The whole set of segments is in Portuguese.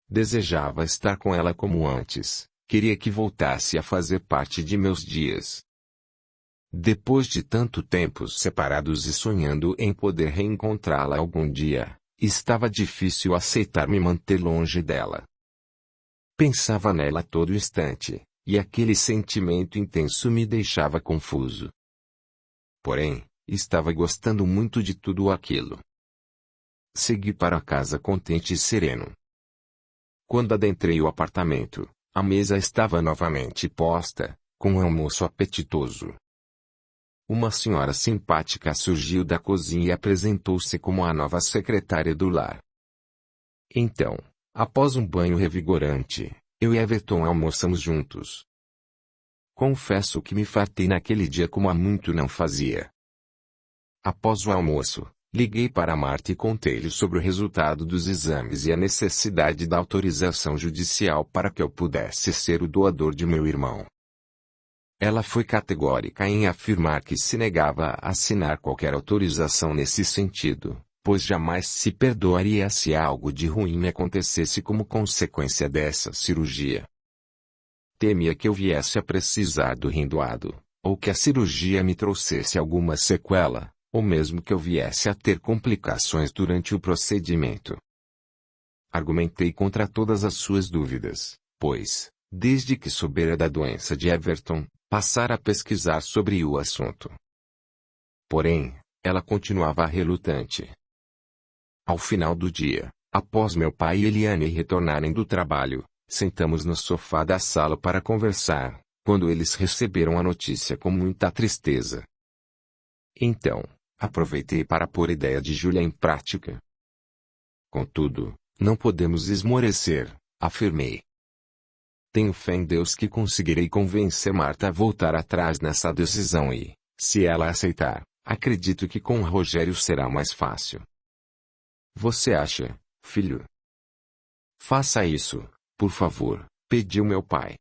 Desejava estar com ela como antes, queria que voltasse a fazer parte de meus dias. Depois de tanto tempo separados e sonhando em poder reencontrá-la algum dia, estava difícil aceitar me manter longe dela. Pensava nela a todo instante, e aquele sentimento intenso me deixava confuso. Porém, estava gostando muito de tudo aquilo. Segui para casa contente e sereno. Quando adentrei o apartamento, a mesa estava novamente posta, com um almoço apetitoso. Uma senhora simpática surgiu da cozinha e apresentou-se como a nova secretária do lar. Então, após um banho revigorante, eu e Everton almoçamos juntos. Confesso que me fartei naquele dia como há muito não fazia. Após o almoço, liguei para Marta e contei-lhe sobre o resultado dos exames e a necessidade da autorização judicial para que eu pudesse ser o doador de meu irmão. Ela foi categórica em afirmar que se negava a assinar qualquer autorização nesse sentido, pois jamais se perdoaria se algo de ruim me acontecesse como consequência dessa cirurgia. Temia que eu viesse a precisar do rim doado, ou que a cirurgia me trouxesse alguma sequela, ou mesmo que eu viesse a ter complicações durante o procedimento. Argumentei contra todas as suas dúvidas, pois, desde que soubera da doença de Everton, passara a pesquisar sobre o assunto. Porém, ela continuava relutante. Ao final do dia, após meu pai e Eliane retornarem do trabalho, sentamos no sofá da sala para conversar, quando eles receberam a notícia com muita tristeza. Então, aproveitei para pôr a ideia de Júlia em prática. Contudo, não podemos esmorecer, afirmei. Tenho fé em Deus que conseguirei convencer Marta a voltar atrás nessa decisão e, se ela aceitar, acredito que com Rogério será mais fácil. Você acha, filho? Faça isso, por favor, pediu meu pai.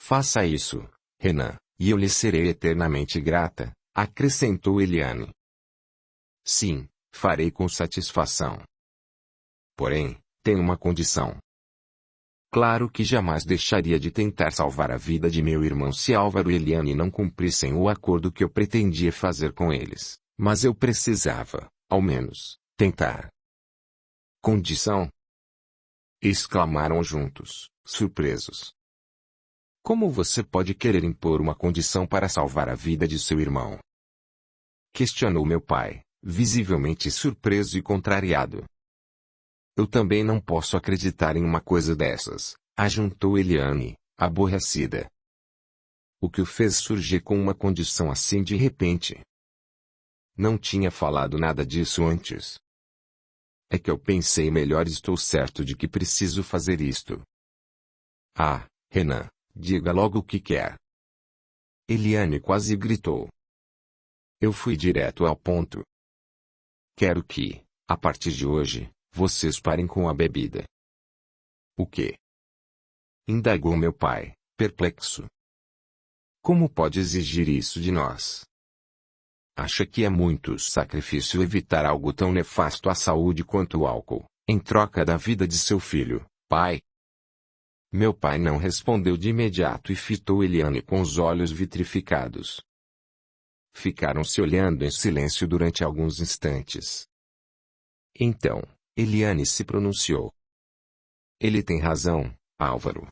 Faça isso, Renan, e eu lhe serei eternamente grata, acrescentou Eliane. Sim, farei com satisfação. Porém, tenho uma condição. Claro que jamais deixaria de tentar salvar a vida de meu irmão se Álvaro e Eliane não cumprissem o acordo que eu pretendia fazer com eles, mas eu precisava, ao menos, tentar. Condição? Exclamaram juntos, surpresos. Como você pode querer impor uma condição para salvar a vida de seu irmão? Questionou meu pai, visivelmente surpreso e contrariado. Eu também não posso acreditar em uma coisa dessas, ajuntou Eliane, aborrecida. O que o fez surgir com uma condição assim de repente? Não tinha falado nada disso antes. É que eu pensei melhor e estou certo de que preciso fazer isto. Ah, Renan, diga logo o que quer. Eliane quase gritou. Eu fui direto ao ponto. Quero que, a partir de hoje, vocês parem com a bebida. O quê? Indagou meu pai, perplexo. Como pode exigir isso de nós? Acha que é muito sacrifício evitar algo tão nefasto à saúde quanto o álcool, em troca da vida de seu filho, pai? Meu pai não respondeu de imediato e fitou Eliane com os olhos vitrificados. Ficaram se olhando em silêncio durante alguns instantes. Então, Eliane se pronunciou. Ele tem razão, Álvaro.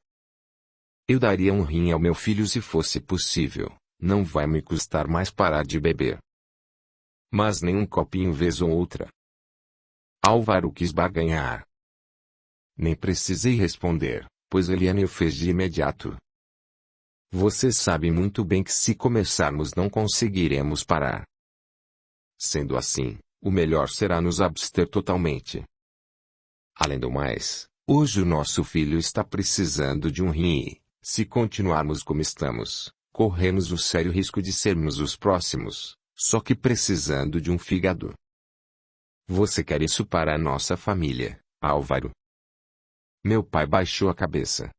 Eu daria um rim ao meu filho se fosse possível, não vai me custar mais parar de beber. Mas nem um copinho vez ou outra. Álvaro quis barganhar. Nem precisei responder, pois Eliane o fez de imediato. Você sabe muito bem que se começarmos não conseguiremos parar. Sendo assim, o melhor será nos abster totalmente. Além do mais, hoje o nosso filho está precisando de um rim e, se continuarmos como estamos, corremos o sério risco de sermos os próximos, só que precisando de um fígado. Você quer isso para a nossa família, Álvaro? Meu pai baixou a cabeça.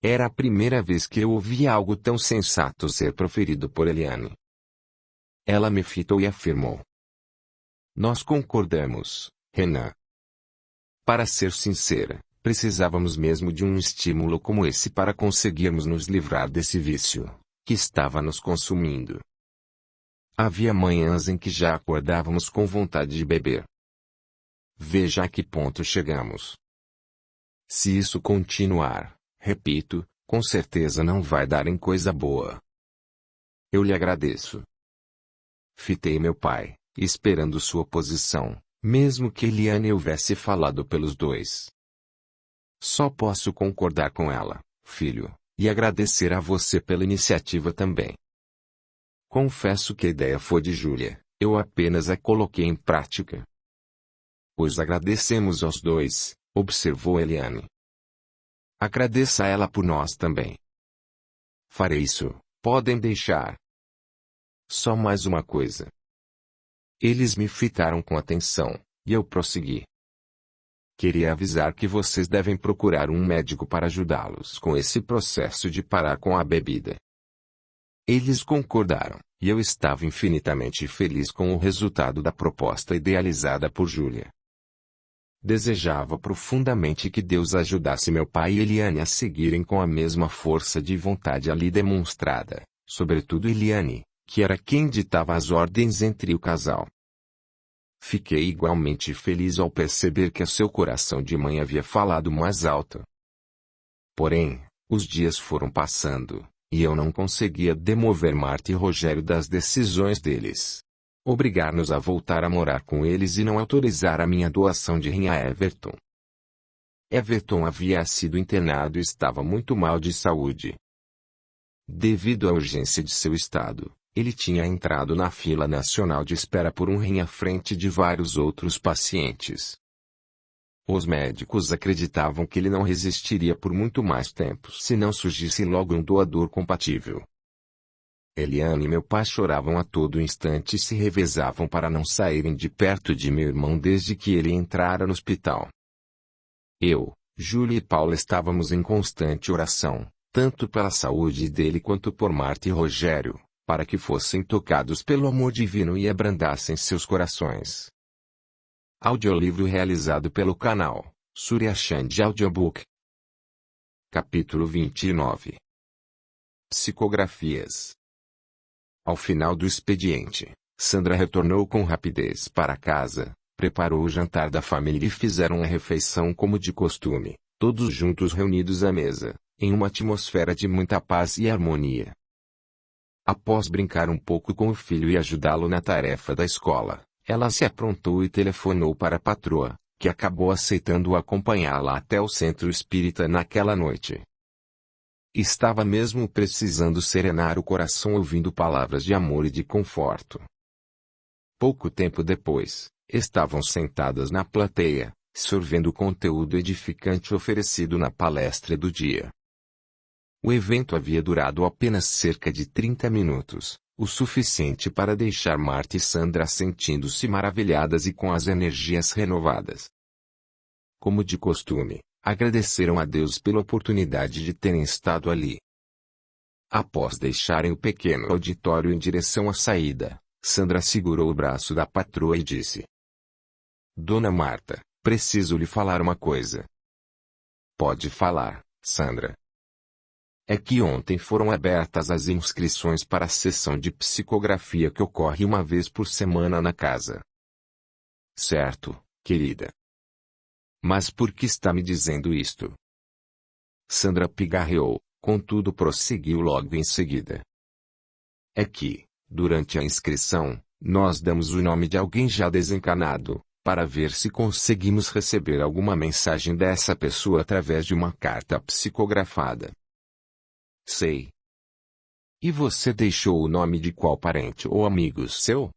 Era a primeira vez que eu ouvia algo tão sensato ser proferido por Eliane. Ela me fitou e afirmou. Nós concordamos, Renan. Para ser sincera, Precisávamos mesmo de um estímulo como esse para conseguirmos nos livrar desse vício, que estava nos consumindo. Havia manhãs em que já acordávamos com vontade de beber. Veja a que ponto chegamos. Se isso continuar, repito, com certeza não vai dar em coisa boa. Eu lhe agradeço. Fitei meu pai, esperando sua oposição, mesmo que Eliane houvesse falado pelos dois. Só posso concordar com ela, filho, e agradecer a você pela iniciativa também. Confesso que a ideia foi de Júlia, eu apenas a coloquei em prática. Pois agradecemos aos dois, observou Eliane. Agradeça a ela por nós também. Farei isso, podem deixar. Só mais uma coisa. Eles me fitaram com atenção, e eu prossegui. Queria avisar que vocês devem procurar um médico para ajudá-los com esse processo de parar com a bebida. Eles concordaram, e eu estava infinitamente feliz com o resultado da proposta idealizada por Júlia. Desejava profundamente que Deus ajudasse meu pai e Eliane a seguirem com a mesma força de vontade ali demonstrada, sobretudo Eliane, que era quem ditava as ordens entre o casal. Fiquei igualmente feliz ao perceber que seu coração de mãe havia falado mais alto. Porém, os dias foram passando, e eu não conseguia demover Marta e Rogério das decisões deles. Obrigar-nos a voltar a morar com eles e não autorizar a minha doação de rim a Everton. Everton havia sido internado e estava muito mal de saúde. Devido à urgência de seu estado, ele tinha entrado na fila nacional de espera por um rim à frente de vários outros pacientes. Os médicos acreditavam que ele não resistiria por muito mais tempo se não surgisse logo um doador compatível. Eliane e meu pai choravam a todo instante e se revezavam para não saírem de perto de meu irmão desde que ele entrara no hospital. Eu, Júlia e Paula estávamos em constante oração, tanto pela saúde dele quanto por Marta e Rogério, para que fossem tocados pelo amor divino e abrandassem seus corações. Audiolivro realizado pelo canal Surya Chand Audiobook. Capítulo 29. Psicografias. Ao final do expediente, Sandra retornou com rapidez para casa, preparou o jantar da família e fizeram a refeição como de costume, todos juntos reunidos à mesa, em uma atmosfera de muita paz e harmonia. Após brincar um pouco com o filho e ajudá-lo na tarefa da escola, ela se aprontou e telefonou para a patroa, que acabou aceitando acompanhá-la até o centro espírita naquela noite. Estava mesmo precisando serenar o coração ouvindo palavras de amor e de conforto. Pouco tempo depois, estavam sentadas na plateia, sorvendo o conteúdo edificante oferecido na palestra do dia. O evento havia durado apenas cerca de 30 minutos, o suficiente para deixar Marta e Sandra sentindo-se maravilhadas e com as energias renovadas. Como de costume, agradeceram a Deus pela oportunidade de terem estado ali. Após deixarem o pequeno auditório em direção à saída, Sandra segurou o braço da patroa e disse: Dona Marta, preciso lhe falar uma coisa. Pode falar, Sandra. É que ontem foram abertas as inscrições para a sessão de psicografia que ocorre uma vez por semana na casa. Certo, querida. Mas por que está me dizendo isto? Sandra pigarreou, contudo prosseguiu logo em seguida. É que, durante a inscrição, nós damos o nome de alguém já desencarnado, para ver se conseguimos receber alguma mensagem dessa pessoa através de uma carta psicografada. Sei. E você deixou o nome de qual parente ou amigo seu?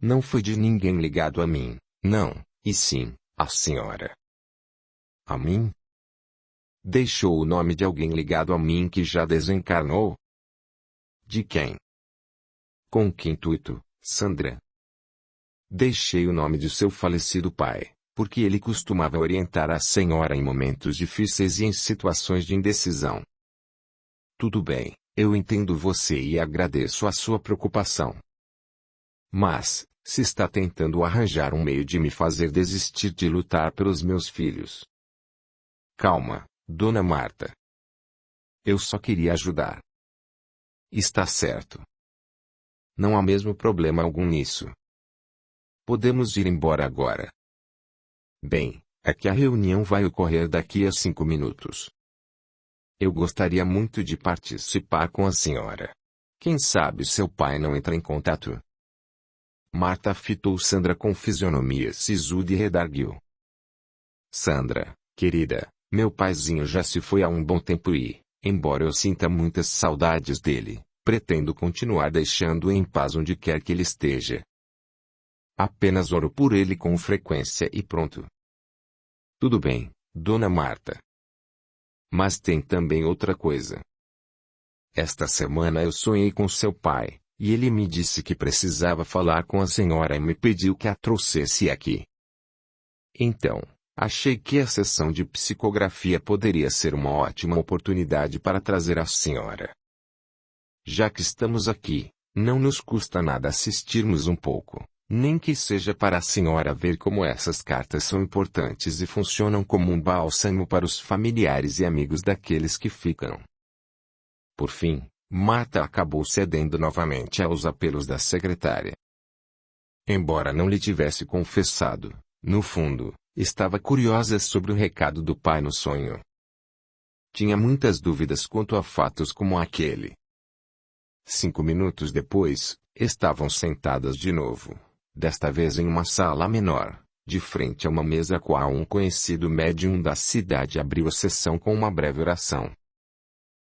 Não foi de ninguém ligado a mim, não, e sim, a senhora. A mim? Deixou o nome de alguém ligado a mim que já desencarnou? De quem? Com que intuito, Sandra? Deixei o nome de seu falecido pai, porque ele costumava orientar a senhora em momentos difíceis e em situações de indecisão. Tudo bem, eu entendo você e agradeço a sua preocupação. Mas, se está tentando arranjar um meio de me fazer desistir de lutar pelos meus filhos. Calma, Dona Marta. Eu só queria ajudar. Está certo. Não há mesmo problema algum nisso. Podemos ir embora agora. Bem, é que a reunião vai ocorrer daqui a 5 minutos. Eu gostaria muito de participar com a senhora. Quem sabe seu pai não entra em contato? Marta fitou Sandra com fisionomia sisuda e redarguiu. Sandra, querida, meu paizinho já se foi há um bom tempo e, embora eu sinta muitas saudades dele, pretendo continuar deixando-o em paz onde quer que ele esteja. Apenas oro por ele com frequência e pronto. Tudo bem, Dona Marta. Mas tem também outra coisa. Esta semana eu sonhei com seu pai, e ele me disse que precisava falar com a senhora e me pediu que a trouxesse aqui. Então, achei que a sessão de psicografia poderia ser uma ótima oportunidade para trazer a senhora. Já que estamos aqui, não nos custa nada assistirmos um pouco, nem que seja para a senhora ver como essas cartas são importantes e funcionam como um bálsamo para os familiares e amigos daqueles que ficam. Por fim, Marta acabou cedendo novamente aos apelos da secretária. Embora não lhe tivesse confessado, no fundo, estava curiosa sobre o recado do pai no sonho. Tinha muitas dúvidas quanto a fatos como aquele. 5 minutos depois, estavam sentadas de novo, desta vez em uma sala menor, de frente a uma mesa a qual um conhecido médium da cidade abriu a sessão com uma breve oração.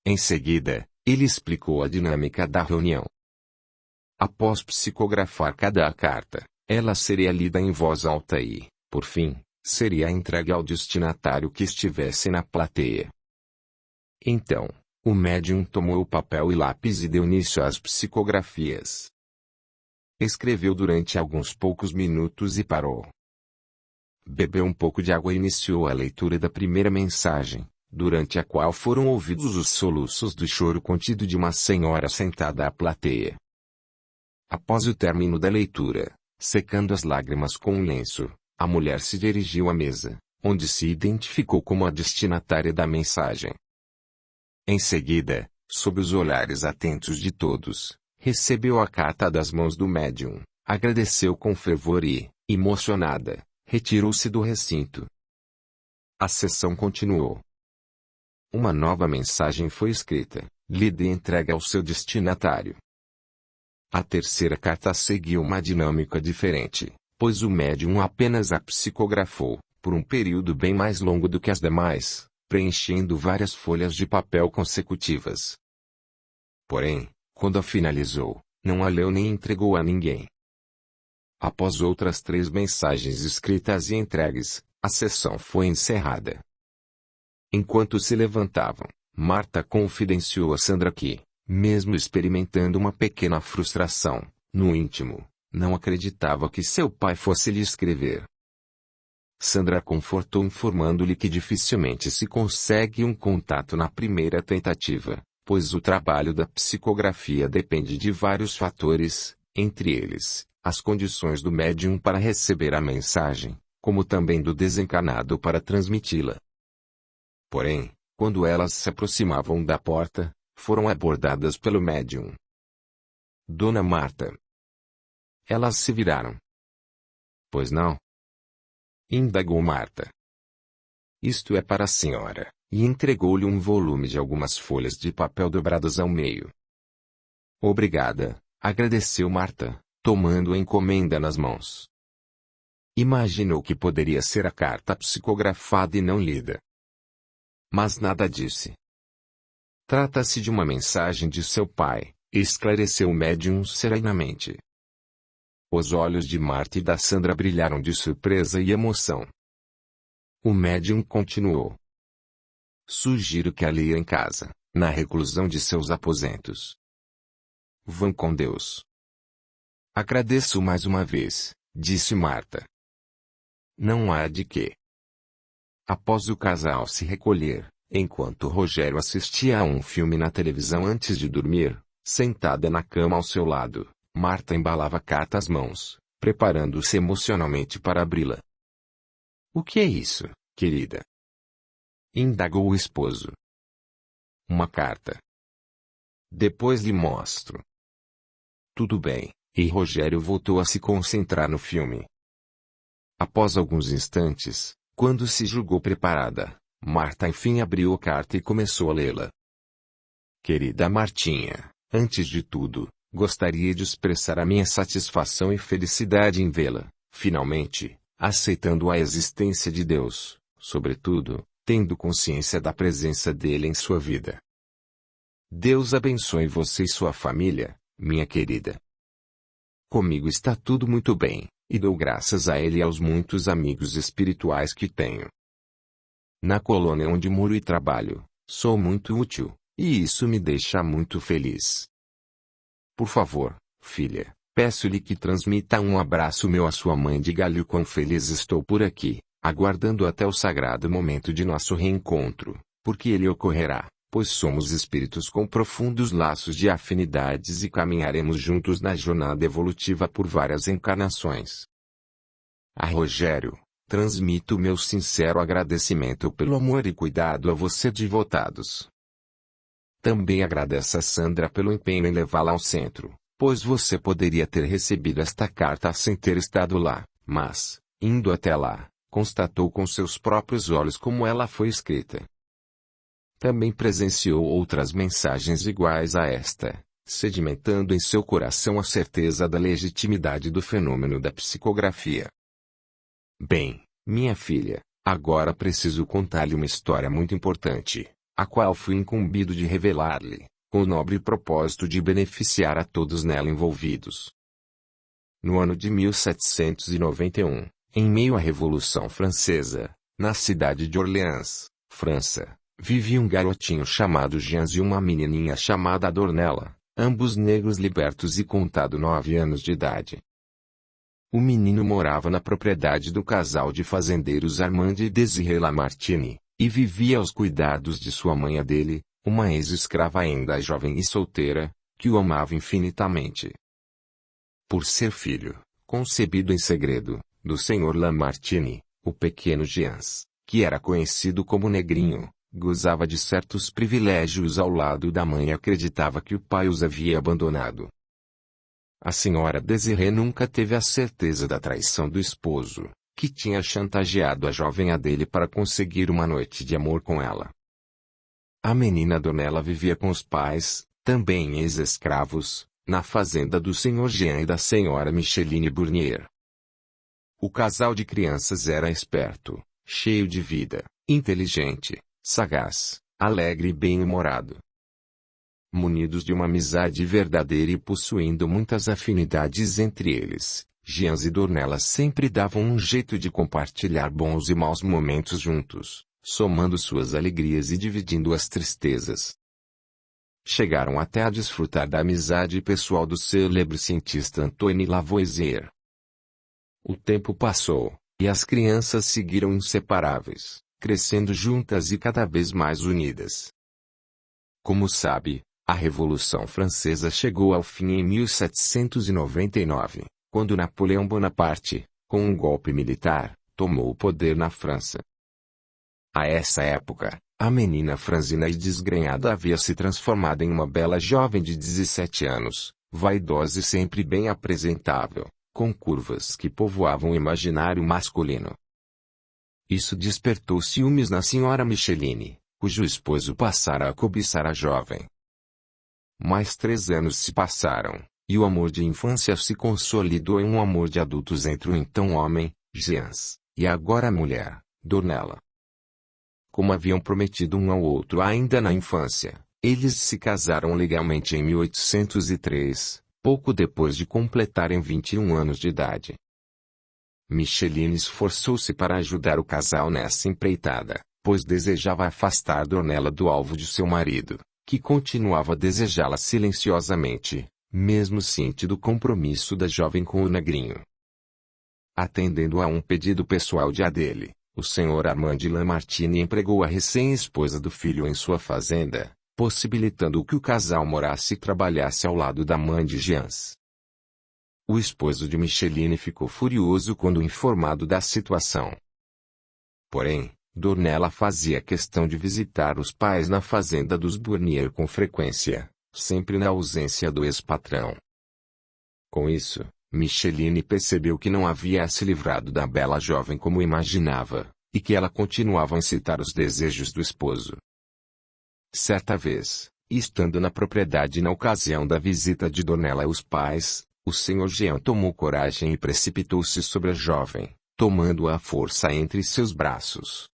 Em seguida, ele explicou a dinâmica da reunião. Após psicografar cada carta, ela seria lida em voz alta e, por fim, seria entregue ao destinatário que estivesse na plateia. Então, o médium tomou o papel e lápis e deu início às psicografias. Escreveu durante alguns poucos minutos e parou. Bebeu um pouco de água e iniciou a leitura da primeira mensagem, durante a qual foram ouvidos os soluços do choro contido de uma senhora sentada à plateia. Após o término da leitura, secando as lágrimas com um lenço, a mulher se dirigiu à mesa, onde se identificou como a destinatária da mensagem. Em seguida, sob os olhares atentos de todos, recebeu a carta das mãos do médium, agradeceu com fervor e, emocionada, retirou-se do recinto. A sessão continuou. Uma nova mensagem foi escrita, lida e entregue ao seu destinatário. A terceira carta seguiu uma dinâmica diferente, pois o médium apenas a psicografou, por um período bem mais longo do que as demais, preenchendo várias folhas de papel consecutivas. Porém, quando a finalizou, não a leu nem entregou a ninguém. Após outras 3 mensagens escritas e entregues, a sessão foi encerrada. Enquanto se levantavam, Marta confidenciou a Sandra que, mesmo experimentando uma pequena frustração, no íntimo, não acreditava que seu pai fosse lhe escrever. Sandra confortou informando-lhe que dificilmente se consegue um contato na primeira tentativa, pois o trabalho da psicografia depende de vários fatores, entre eles, as condições do médium para receber a mensagem, como também do desencarnado para transmiti-la. Porém, quando elas se aproximavam da porta, foram abordadas pelo médium. Dona Marta. Elas se viraram. Pois não? Indagou Marta. Isto é para a senhora, e entregou-lhe um volume de algumas folhas de papel dobradas ao meio. Obrigada, agradeceu Marta, tomando a encomenda nas mãos. Imaginou que poderia ser a carta psicografada e não lida. Mas nada disse. Trata-se de uma mensagem de seu pai, esclareceu o médium serenamente. Os olhos de Marta e da Sandra brilharam de surpresa e emoção. O médium continuou. Sugiro que a leia em casa, na reclusão de seus aposentos. Vão com Deus. Agradeço mais uma vez, disse Marta. Não há de quê. Após o casal se recolher, enquanto Rogério assistia a um filme na televisão antes de dormir, sentada na cama ao seu lado, Marta embalava a carta às mãos, preparando-se emocionalmente para abri-la. O que é isso, querida? indagou o esposo. Uma carta. Depois lhe mostro. Tudo bem, e Rogério voltou a se concentrar no filme. Após alguns instantes, quando se julgou preparada, Marta enfim abriu a carta e começou a lê-la. Querida Martinha, antes de tudo, gostaria de expressar a minha satisfação e felicidade em vê-la, finalmente, aceitando a existência de Deus, sobretudo, tendo consciência da presença dele em sua vida. Deus abençoe você e sua família, minha querida. Comigo está tudo muito bem, e dou graças a ele e aos muitos amigos espirituais que tenho. Na colônia onde moro e trabalho, sou muito útil, e isso me deixa muito feliz. Por favor, filha, peço-lhe que transmita um abraço meu à sua mãe e diga-lhe o quão feliz estou por aqui, aguardando até o sagrado momento de nosso reencontro, porque ele ocorrerá, pois somos espíritos com profundos laços de afinidades e caminharemos juntos na jornada evolutiva por várias encarnações. A Rogério, transmito meu sincero agradecimento pelo amor e cuidado a você devotados. Também agradeço a Sandra pelo empenho em levá-la ao centro, pois você poderia ter recebido esta carta sem ter estado lá, mas, indo até lá, constatou com seus próprios olhos como ela foi escrita. Também presenciou outras mensagens iguais a esta, sedimentando em seu coração a certeza da legitimidade do fenômeno da psicografia. Bem, minha filha, agora preciso contar-lhe uma história muito importante, a qual fui incumbido de revelar-lhe, com o nobre propósito de beneficiar a todos nela envolvidos. No ano de 1791, em meio à Revolução Francesa, na cidade de Orleans, França, vivia um garotinho chamado Jean e uma menininha chamada Dornella, ambos negros libertos e contado 9 anos de idade. O menino morava na propriedade do casal de fazendeiros Armand e Désiré Lamartine, e vivia aos cuidados de sua mãe Adèle, uma ex-escrava ainda jovem e solteira, que o amava infinitamente. Por ser filho, concebido em segredo, do senhor Lamartine, o pequeno Jean, que era conhecido como Negrinho, gozava de certos privilégios ao lado da mãe e acreditava que o pai os havia abandonado. A senhora Désiré nunca teve a certeza da traição do esposo, que tinha chantageado a jovem Adèle para conseguir uma noite de amor com ela. A menina Dornella vivia com os pais, também ex-escravos, na fazenda do senhor Jean e da senhora Micheline Bournier. O casal de crianças era esperto, cheio de vida, inteligente, sagaz, alegre e bem-humorado. Munidos de uma amizade verdadeira e possuindo muitas afinidades entre eles, Jean e Dornella sempre davam um jeito de compartilhar bons e maus momentos juntos, somando suas alegrias e dividindo as tristezas. Chegaram até a desfrutar da amizade pessoal do célebre cientista Antoine Lavoisier. O tempo passou, e as crianças seguiram inseparáveis, crescendo juntas e cada vez mais unidas. Como sabe, a Revolução Francesa chegou ao fim em 1799, quando Napoleão Bonaparte, com um golpe militar, tomou o poder na França. A essa época, a menina franzina e desgrenhada havia se transformado em uma bela jovem de 17 anos, vaidosa e sempre bem apresentável, com curvas que povoavam o imaginário masculino. Isso despertou ciúmes na senhora Micheline, cujo esposo passara a cobiçar a jovem. Mais 3 anos se passaram, e o amor de infância se consolidou em um amor de adultos entre o então homem, Jean, e agora a mulher, Dornella. Como haviam prometido um ao outro ainda na infância, eles se casaram legalmente em 1803, pouco depois de completarem 21 anos de idade. Micheline esforçou-se para ajudar o casal nessa empreitada, pois desejava afastar Dornella do alvo de seu marido, que continuava a desejá-la silenciosamente, mesmo ciente do compromisso da jovem com o Negrinho. Atendendo a um pedido pessoal de Adèle, o senhor Armand Lamartine empregou a recém-esposa do filho em sua fazenda, possibilitando que o casal morasse e trabalhasse ao lado da mãe de Jean. O esposo de Micheline ficou furioso quando informado da situação. Porém, Dornella fazia questão de visitar os pais na fazenda dos Burnier com frequência, sempre na ausência do ex-patrão. Com isso, Micheline percebeu que não havia se livrado da bela jovem como imaginava, e que ela continuava a incitar os desejos do esposo. Certa vez, estando na propriedade na ocasião da visita de Dornella aos pais, o Sr. Jean tomou coragem e precipitou-se sobre a jovem, tomando-a à força entre seus braços.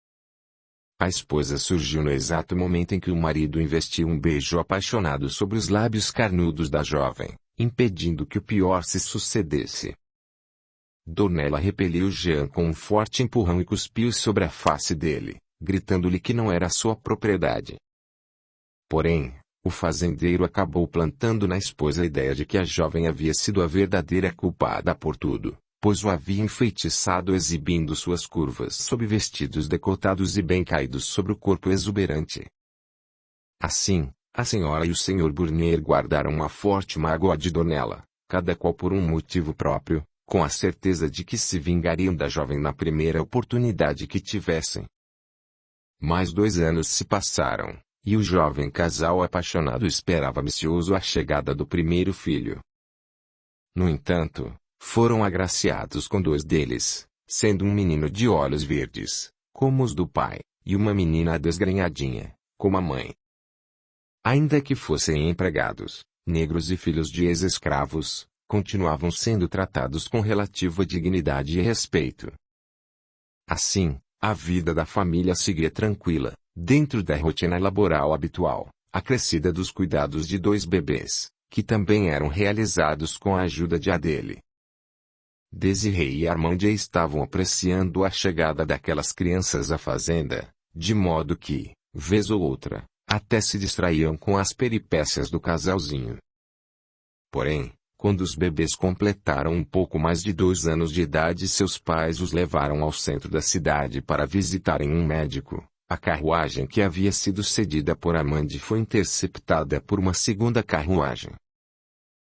A esposa surgiu no exato momento em que o marido investiu um beijo apaixonado sobre os lábios carnudos da jovem, impedindo que o pior se sucedesse. Dornella repeliu Jean com um forte empurrão e cuspiu sobre a face dele, gritando-lhe que não era sua propriedade. Porém, o fazendeiro acabou plantando na esposa a ideia de que a jovem havia sido a verdadeira culpada por tudo, pois o havia enfeitiçado exibindo suas curvas sob vestidos decotados e bem caídos sobre o corpo exuberante. Assim, a senhora e o Sr. Burnier guardaram uma forte mágoa de Dornella, cada qual por um motivo próprio, com a certeza de que se vingariam da jovem na primeira oportunidade que tivessem. Mais 2 anos se passaram, e o jovem casal apaixonado esperava ansioso a chegada do primeiro filho. No entanto, foram agraciados com 2 deles, sendo um menino de olhos verdes, como os do pai, e uma menina desgrenhadinha, como a mãe. Ainda que fossem empregados, negros e filhos de ex-escravos, continuavam sendo tratados com relativa dignidade e respeito. Assim, a vida da família seguia tranquila, dentro da rotina laboral habitual, acrescida dos cuidados de 2 bebês, que também eram realizados com a ajuda de Adele. Desirée e Armand estavam apreciando a chegada daquelas crianças à fazenda, de modo que, vez ou outra, até se distraíam com as peripécias do casalzinho. Porém, quando os bebês completaram um pouco mais de 2 anos de idade, seus pais os levaram ao centro da cidade para visitarem um médico. A carruagem que havia sido cedida por Armand foi interceptada por uma segunda carruagem.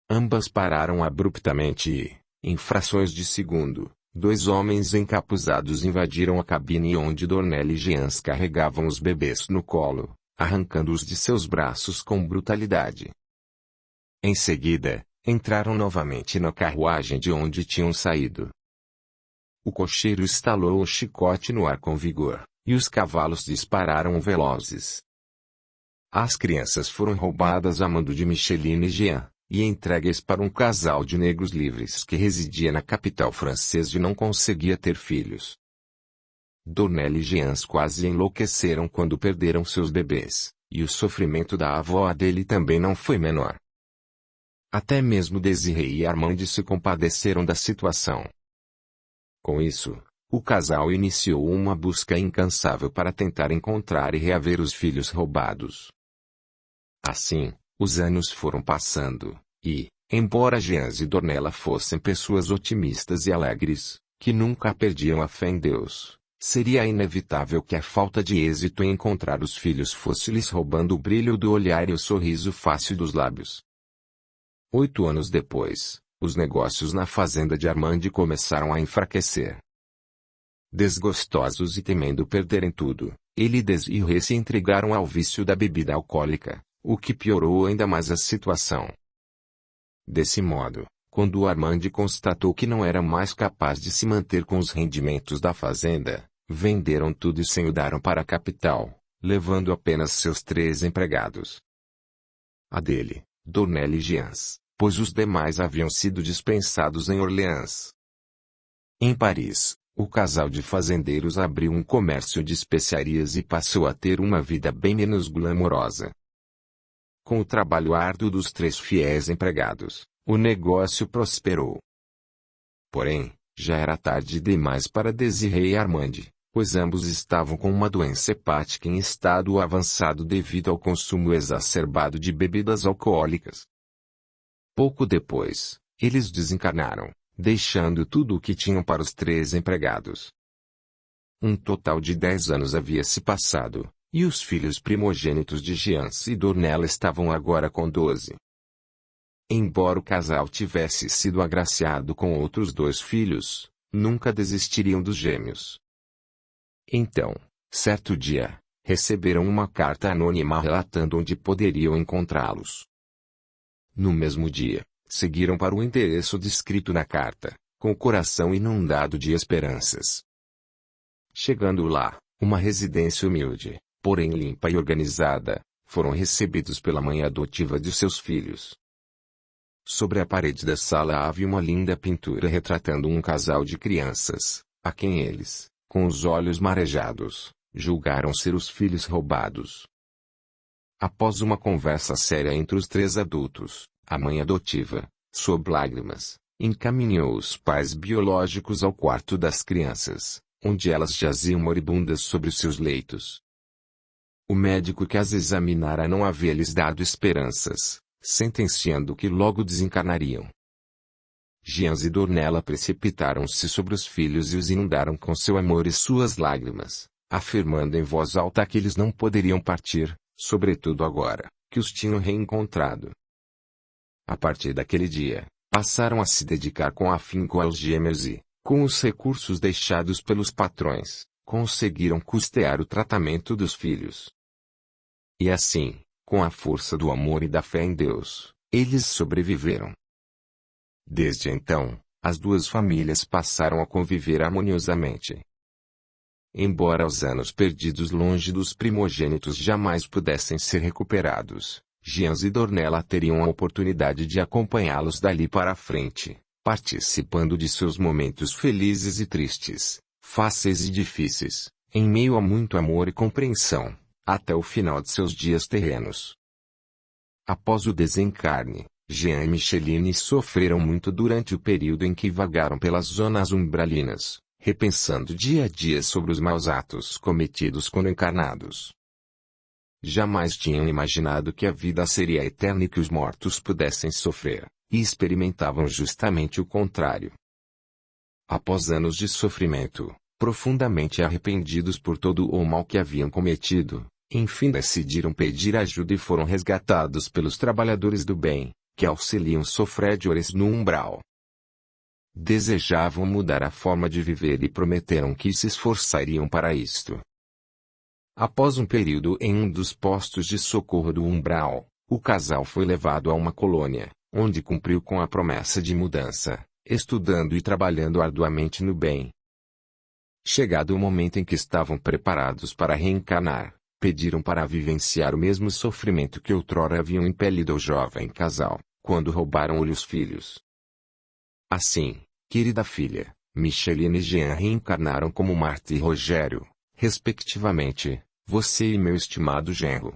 Ambas pararam abruptamente e, em frações de segundo, 2 homens encapuzados invadiram a cabine onde Dornella e Jean carregavam os bebês no colo, arrancando-os de seus braços com brutalidade. Em seguida, entraram novamente na carruagem de onde tinham saído. O cocheiro estalou o chicote no ar com vigor, e os cavalos dispararam velozes. As crianças foram roubadas a mando de Micheline e Jean, e entregues para um casal de negros livres que residia na capital francesa e não conseguia ter filhos. Dornella e Jean quase enlouqueceram quando perderam seus bebês, e o sofrimento da avó dele também não foi menor. Até mesmo Desirée e Armand se compadeceram da situação. Com isso, o casal iniciou uma busca incansável para tentar encontrar e reaver os filhos roubados. Assim, os anos foram passando, e, embora Jean e Dornella fossem pessoas otimistas e alegres, que nunca perdiam a fé em Deus, seria inevitável que a falta de êxito em encontrar os filhos fosse lhes roubando o brilho do olhar e o sorriso fácil dos lábios. 8 anos depois, os negócios na fazenda de Armand começaram a enfraquecer. Desgostosos e temendo perderem tudo, ele e Desirée se entregaram ao vício da bebida alcoólica, o que piorou ainda mais a situação. Desse modo, quando Armand constatou que não era mais capaz de se manter com os rendimentos da fazenda, venderam tudo e se mudaram para a capital, levando apenas seus 3 empregados. Adele, Dornella e Jean, pois os demais haviam sido dispensados em Orleans. Em Paris, o casal de fazendeiros abriu um comércio de especiarias e passou a ter uma vida bem menos glamourosa. Com o trabalho árduo dos 3 fiéis empregados, o negócio prosperou. Porém, já era tarde demais para Desirée e Armand, pois ambos estavam com uma doença hepática em estado avançado devido ao consumo exacerbado de bebidas alcoólicas. Pouco depois, eles desencarnaram, deixando tudo o que tinham para os 3 empregados. Um total de 10 anos havia se passado, e os filhos primogênitos de Jean e Dornella estavam agora com 12. Embora o casal tivesse sido agraciado com outros 2 filhos, nunca desistiriam dos gêmeos. Então, Certo dia, receberam uma carta anônima relatando onde poderiam encontrá-los. No mesmo dia, seguiram para o endereço descrito na carta, com o coração inundado de esperanças. Chegando lá, uma residência humilde, porém limpa e organizada, foram recebidos pela mãe adotiva de seus filhos. Sobre a parede da sala havia uma linda pintura retratando um casal de crianças, a quem eles, com os olhos marejados, julgaram ser os filhos roubados. Após uma conversa séria entre os três adultos, a mãe adotiva, sob lágrimas, encaminhou os pais biológicos ao quarto das crianças, onde elas jaziam moribundas sobre os seus leitos. O médico que as examinara não havia lhes dado esperanças, sentenciando que logo desencarnariam. Gians e Dornella precipitaram-se sobre os filhos e os inundaram com seu amor e suas lágrimas, afirmando em voz alta que eles não poderiam partir, sobretudo agora, que os tinham reencontrado. A partir daquele dia, passaram a se dedicar com afinco aos gêmeos e, com os recursos deixados pelos patrões, conseguiram custear o tratamento dos filhos. E assim, com a força do amor e da fé em Deus, eles sobreviveram. Desde então, as duas famílias passaram a conviver harmoniosamente. Embora os anos perdidos longe dos primogênitos jamais pudessem ser recuperados, Gians e Dornella teriam a oportunidade de acompanhá-los dali para frente, participando de seus momentos felizes e tristes, fáceis e difíceis, em meio a muito amor e compreensão, até o final de seus dias terrenos. Após o desencarne, Jean e Micheline sofreram muito durante o período em que vagaram pelas zonas umbralinas, repensando dia a dia sobre os maus atos cometidos quando encarnados. Jamais tinham imaginado que a vida seria eterna e que os mortos pudessem sofrer, e experimentavam justamente o contrário. Após anos de sofrimento, profundamente arrependidos por todo o mal que haviam cometido, enfim decidiram pedir ajuda e foram resgatados pelos trabalhadores do bem, que auxiliam sofredores no umbral. Desejavam mudar a forma de viver e prometeram que se esforçariam para isto. Após um período em um dos postos de socorro do umbral, o casal foi levado a uma colônia, onde cumpriu com a promessa de mudança, estudando e trabalhando arduamente no bem. Chegado o momento em que estavam preparados para reencarnar, pediram para vivenciar o mesmo sofrimento que outrora haviam impelido ao jovem casal, quando roubaram-lhe os filhos. Assim, querida filha, Micheline e Jean reencarnaram como Marta e Rogério, respectivamente, você e meu estimado genro.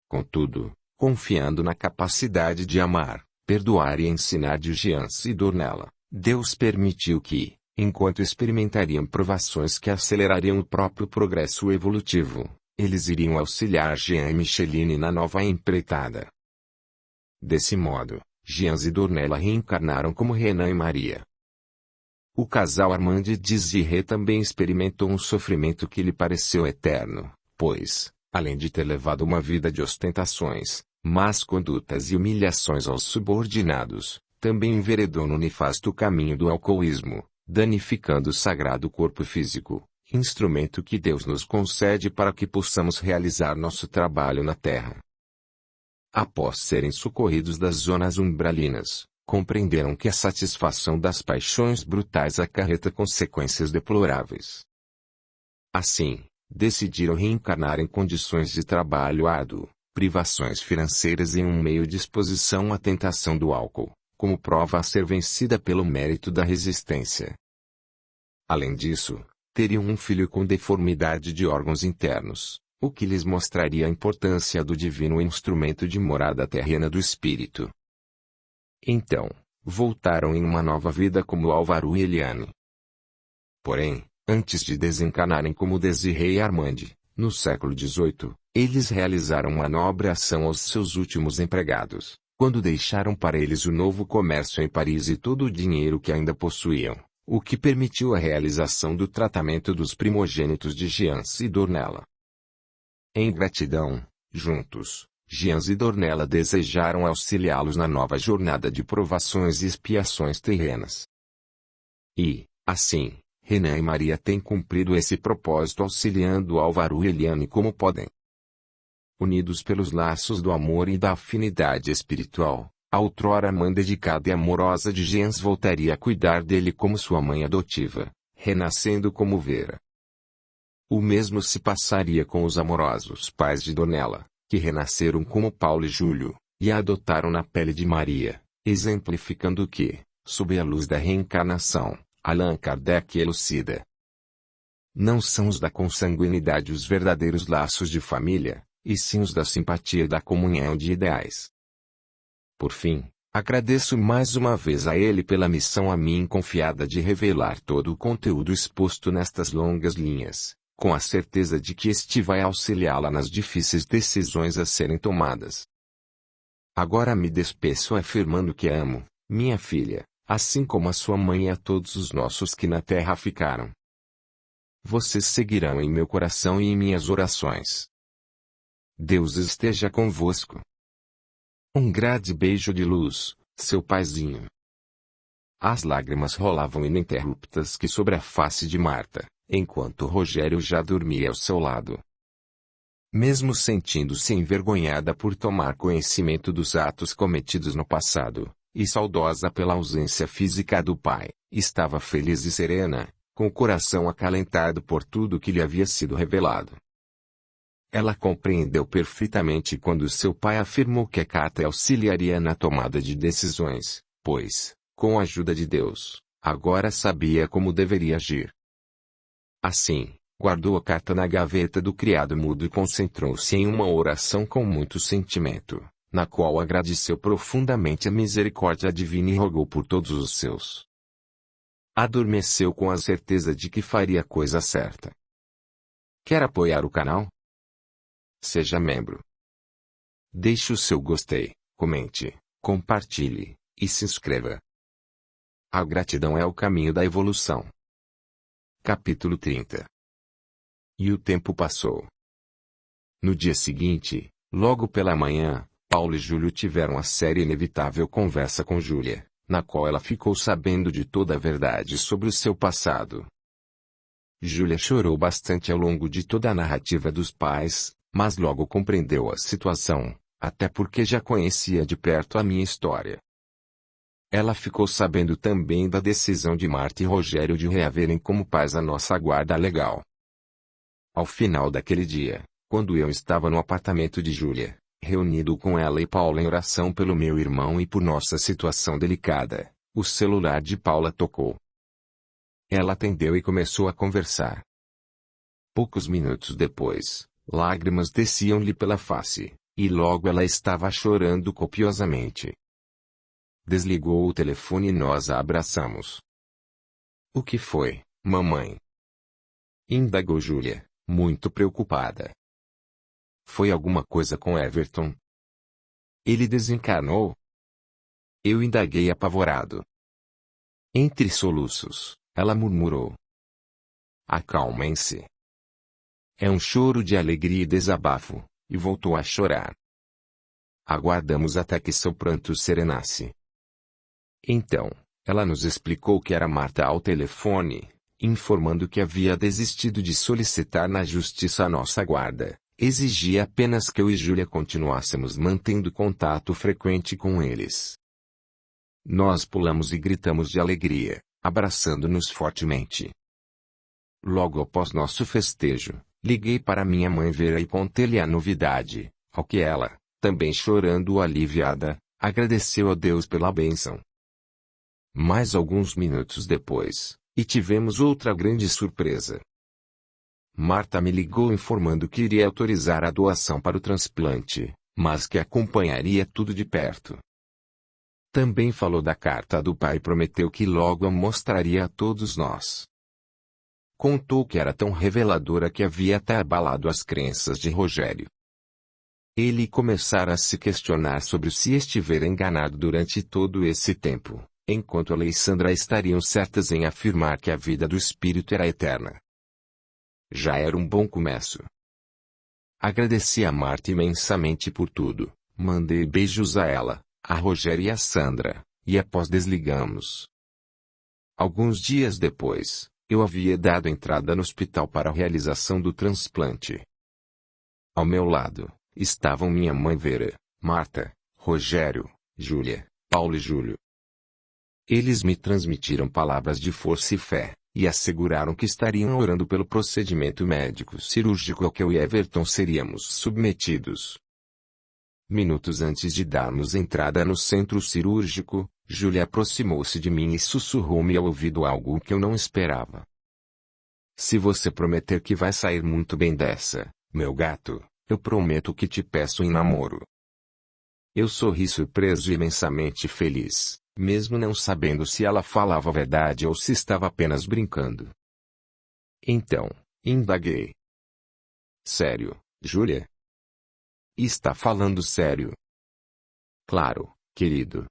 Contudo, confiando na capacidade de amar, perdoar e ensinar de Jean e Dornella, Deus permitiu que, enquanto experimentariam provações que acelerariam o próprio progresso evolutivo, eles iriam auxiliar Jean e Micheline na nova empreitada. Desse modo, Gians e Dornella reencarnaram como Renan e Maria. O casal Armand e Désiré também experimentou um sofrimento que lhe pareceu eterno, pois, além de ter levado uma vida de ostentações, más condutas e humilhações aos subordinados, também enveredou no nefasto caminho do alcoolismo, danificando o sagrado corpo físico, instrumento que Deus nos concede para que possamos realizar nosso trabalho na Terra. Após serem socorridos das zonas umbralinas, compreenderam que a satisfação das paixões brutais acarreta consequências deploráveis. Assim, decidiram reencarnar em condições de trabalho árduo, privações financeiras e em um meio de exposição à tentação do álcool, como prova a ser vencida pelo mérito da resistência. Além disso, teriam um filho com deformidade de órgãos internos, o que lhes mostraria a importância do divino instrumento de morada terrena do espírito. Então, voltaram em uma nova vida como Álvaro e Eliane. Porém, antes de desencarnarem como Désiré e Armand, no século XVIII, eles realizaram uma nobre ação aos seus últimos empregados, quando deixaram para eles o novo comércio em Paris e todo o dinheiro que ainda possuíam, o que permitiu a realização do tratamento dos primogênitos de Gians e Dornella. Em gratidão, juntos, Gians e Dornella desejaram auxiliá-los na nova jornada de provações e expiações terrenas. E, assim, Renan e Maria têm cumprido esse propósito auxiliando Álvaro e Eliane como podem. Unidos pelos laços do amor e da afinidade espiritual, a outrora mãe dedicada e amorosa de Jens voltaria a cuidar dele como sua mãe adotiva, renascendo como Vera. O mesmo se passaria com os amorosos pais de Donella, que renasceram como Paulo e Júlio, e a adotaram na pele de Maria, exemplificando que, sob a luz da reencarnação, Allan Kardec elucida. Não são os da consanguinidade os verdadeiros laços de família, e sim os da simpatia e da comunhão de ideais. Por fim, agradeço mais uma vez a ele pela missão a mim confiada de revelar todo o conteúdo exposto nestas longas linhas, com a certeza de que este vai auxiliá-la nas difíceis decisões a serem tomadas. Agora me despeço afirmando que amo, minha filha, assim como a sua mãe e a todos os nossos que na terra ficaram. Vocês seguirão em meu coração e em minhas orações. Deus esteja convosco. Um grande beijo de luz, seu paizinho. As lágrimas rolavam ininterruptas que sobre a face de Marta, enquanto Rogério já dormia ao seu lado. Mesmo sentindo-se envergonhada por tomar conhecimento dos atos cometidos no passado, e saudosa pela ausência física do pai, estava feliz e serena, com o coração acalentado por tudo que lhe havia sido revelado. Ela compreendeu perfeitamente quando seu pai afirmou que a carta auxiliaria na tomada de decisões, pois, com a ajuda de Deus, agora sabia como deveria agir. Assim, guardou a carta na gaveta do criado mudo e concentrou-se em uma oração com muito sentimento, na qual agradeceu profundamente a misericórdia divina e rogou por todos os seus. Adormeceu com a certeza de que faria a coisa certa. Quer apoiar o canal? Seja membro. Deixe o seu gostei, comente, compartilhe, e se inscreva. A gratidão é o caminho da evolução. Capítulo 30. E o tempo passou. No dia seguinte, logo pela manhã, Paulo e Júlio tiveram a séria e inevitável conversa com Júlia, na qual ela ficou sabendo de toda a verdade sobre o seu passado. Júlia chorou bastante ao longo de toda a narrativa dos pais, mas logo compreendeu a situação, até porque já conhecia de perto a minha história. Ela ficou sabendo também da decisão de Marta e Rogério de reaverem como pais a nossa guarda legal. Ao final daquele dia, quando eu estava no apartamento de Júlia, reunido com ela e Paula em oração pelo meu irmão e por nossa situação delicada, o celular de Paula tocou. Ela atendeu e começou a conversar. Poucos minutos depois, lágrimas desciam-lhe pela face, e logo ela estava chorando copiosamente. Desligou o telefone e nós a abraçamos. O que foi, mamãe? Indagou Júlia, muito preocupada. Foi alguma coisa com Everton? Ele desencarnou? Eu indaguei apavorado. Entre soluços, ela murmurou. Acalmem-se. É um choro de alegria e desabafo, e voltou a chorar. Aguardamos até que seu pranto serenasse. Então, ela nos explicou que era Marta ao telefone, informando que havia desistido de solicitar na justiça a nossa guarda, exigia apenas que eu e Júlia continuássemos mantendo contato frequente com eles. Nós pulamos e gritamos de alegria, abraçando-nos fortemente. Logo após nosso festejo, liguei para minha mãe Vera e contei-lhe a novidade, ao que ela, também chorando aliviada, agradeceu a Deus pela bênção. Mais alguns minutos depois, e tivemos outra grande surpresa. Marta me ligou informando que iria autorizar a doação para o transplante, mas que acompanharia tudo de perto. Também falou da carta do pai e prometeu que logo a mostraria a todos nós. Contou que era tão reveladora que havia até abalado as crenças de Rogério. Ele começara a se questionar sobre se estivera enganado durante todo esse tempo, enquanto Alessandra estariam certas em afirmar que a vida do espírito era eterna. Já era um bom começo. Agradeci a Marta imensamente por tudo, mandei beijos a ela, a Rogério e a Sandra, e após desligamos. Alguns dias depois, eu havia dado entrada no hospital para a realização do transplante. Ao meu lado, estavam minha mãe Vera, Marta, Rogério, Júlia, Paulo e Júlio. Eles me transmitiram palavras de força e fé, e asseguraram que estariam orando pelo procedimento médico cirúrgico ao que eu e Everton seríamos submetidos. Minutos antes de darmos entrada no centro cirúrgico, Júlia aproximou-se de mim e sussurrou-me ao ouvido algo que eu não esperava. Se você prometer que vai sair muito bem dessa, meu gato, eu prometo que te peço em namoro. Eu sorri surpreso e imensamente feliz, mesmo não sabendo se ela falava a verdade ou se estava apenas brincando. Então, indaguei. Sério, Júlia? Está falando sério? Claro, querido.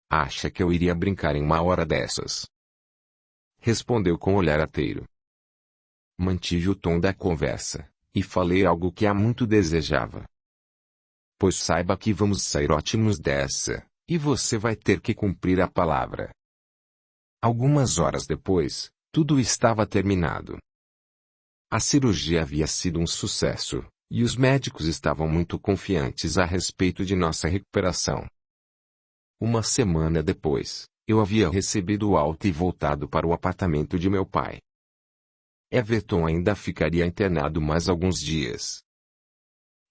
Acha que eu iria brincar em uma hora dessas? Respondeu com olhar arteiro. Mantive o tom da conversa, e falei algo que há muito desejava. Pois saiba que vamos sair ótimos dessa, e você vai ter que cumprir a palavra. Algumas horas depois, tudo estava terminado. A cirurgia havia sido um sucesso, e os médicos estavam muito confiantes a respeito de nossa recuperação. Uma semana depois, eu havia recebido o alta e voltado para o apartamento de meu pai. Everton ainda ficaria internado mais alguns dias.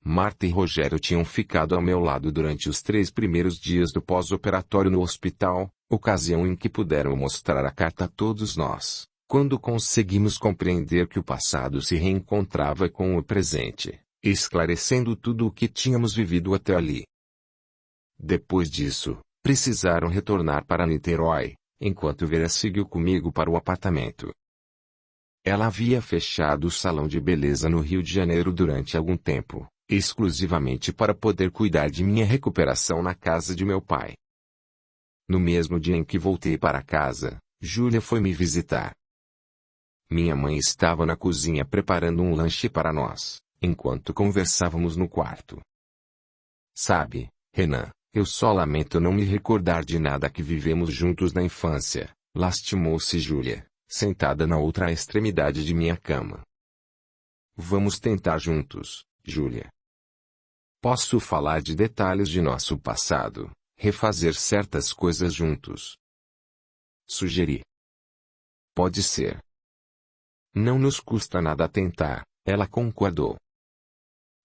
Marta e Rogério tinham ficado ao meu lado durante os 3 primeiros dias do pós-operatório no hospital, ocasião em que puderam mostrar a carta a todos nós, quando conseguimos compreender que o passado se reencontrava com o presente, esclarecendo tudo o que tínhamos vivido até ali. Depois disso, precisaram retornar para Niterói, enquanto Vera seguiu comigo para o apartamento. Ela havia fechado o salão de beleza no Rio de Janeiro durante algum tempo, exclusivamente para poder cuidar de minha recuperação na casa de meu pai. No mesmo dia em que voltei para casa, Júlia foi me visitar. Minha mãe estava na cozinha preparando um lanche para nós, enquanto conversávamos no quarto. Sabe, Renan, eu só lamento não me recordar de nada que vivemos juntos na infância, lastimou-se Júlia, sentada na outra extremidade de minha cama. Vamos tentar juntos, Júlia. Posso falar de detalhes de nosso passado, refazer certas coisas juntos. Sugeri. Pode ser. Não nos custa nada tentar, ela concordou.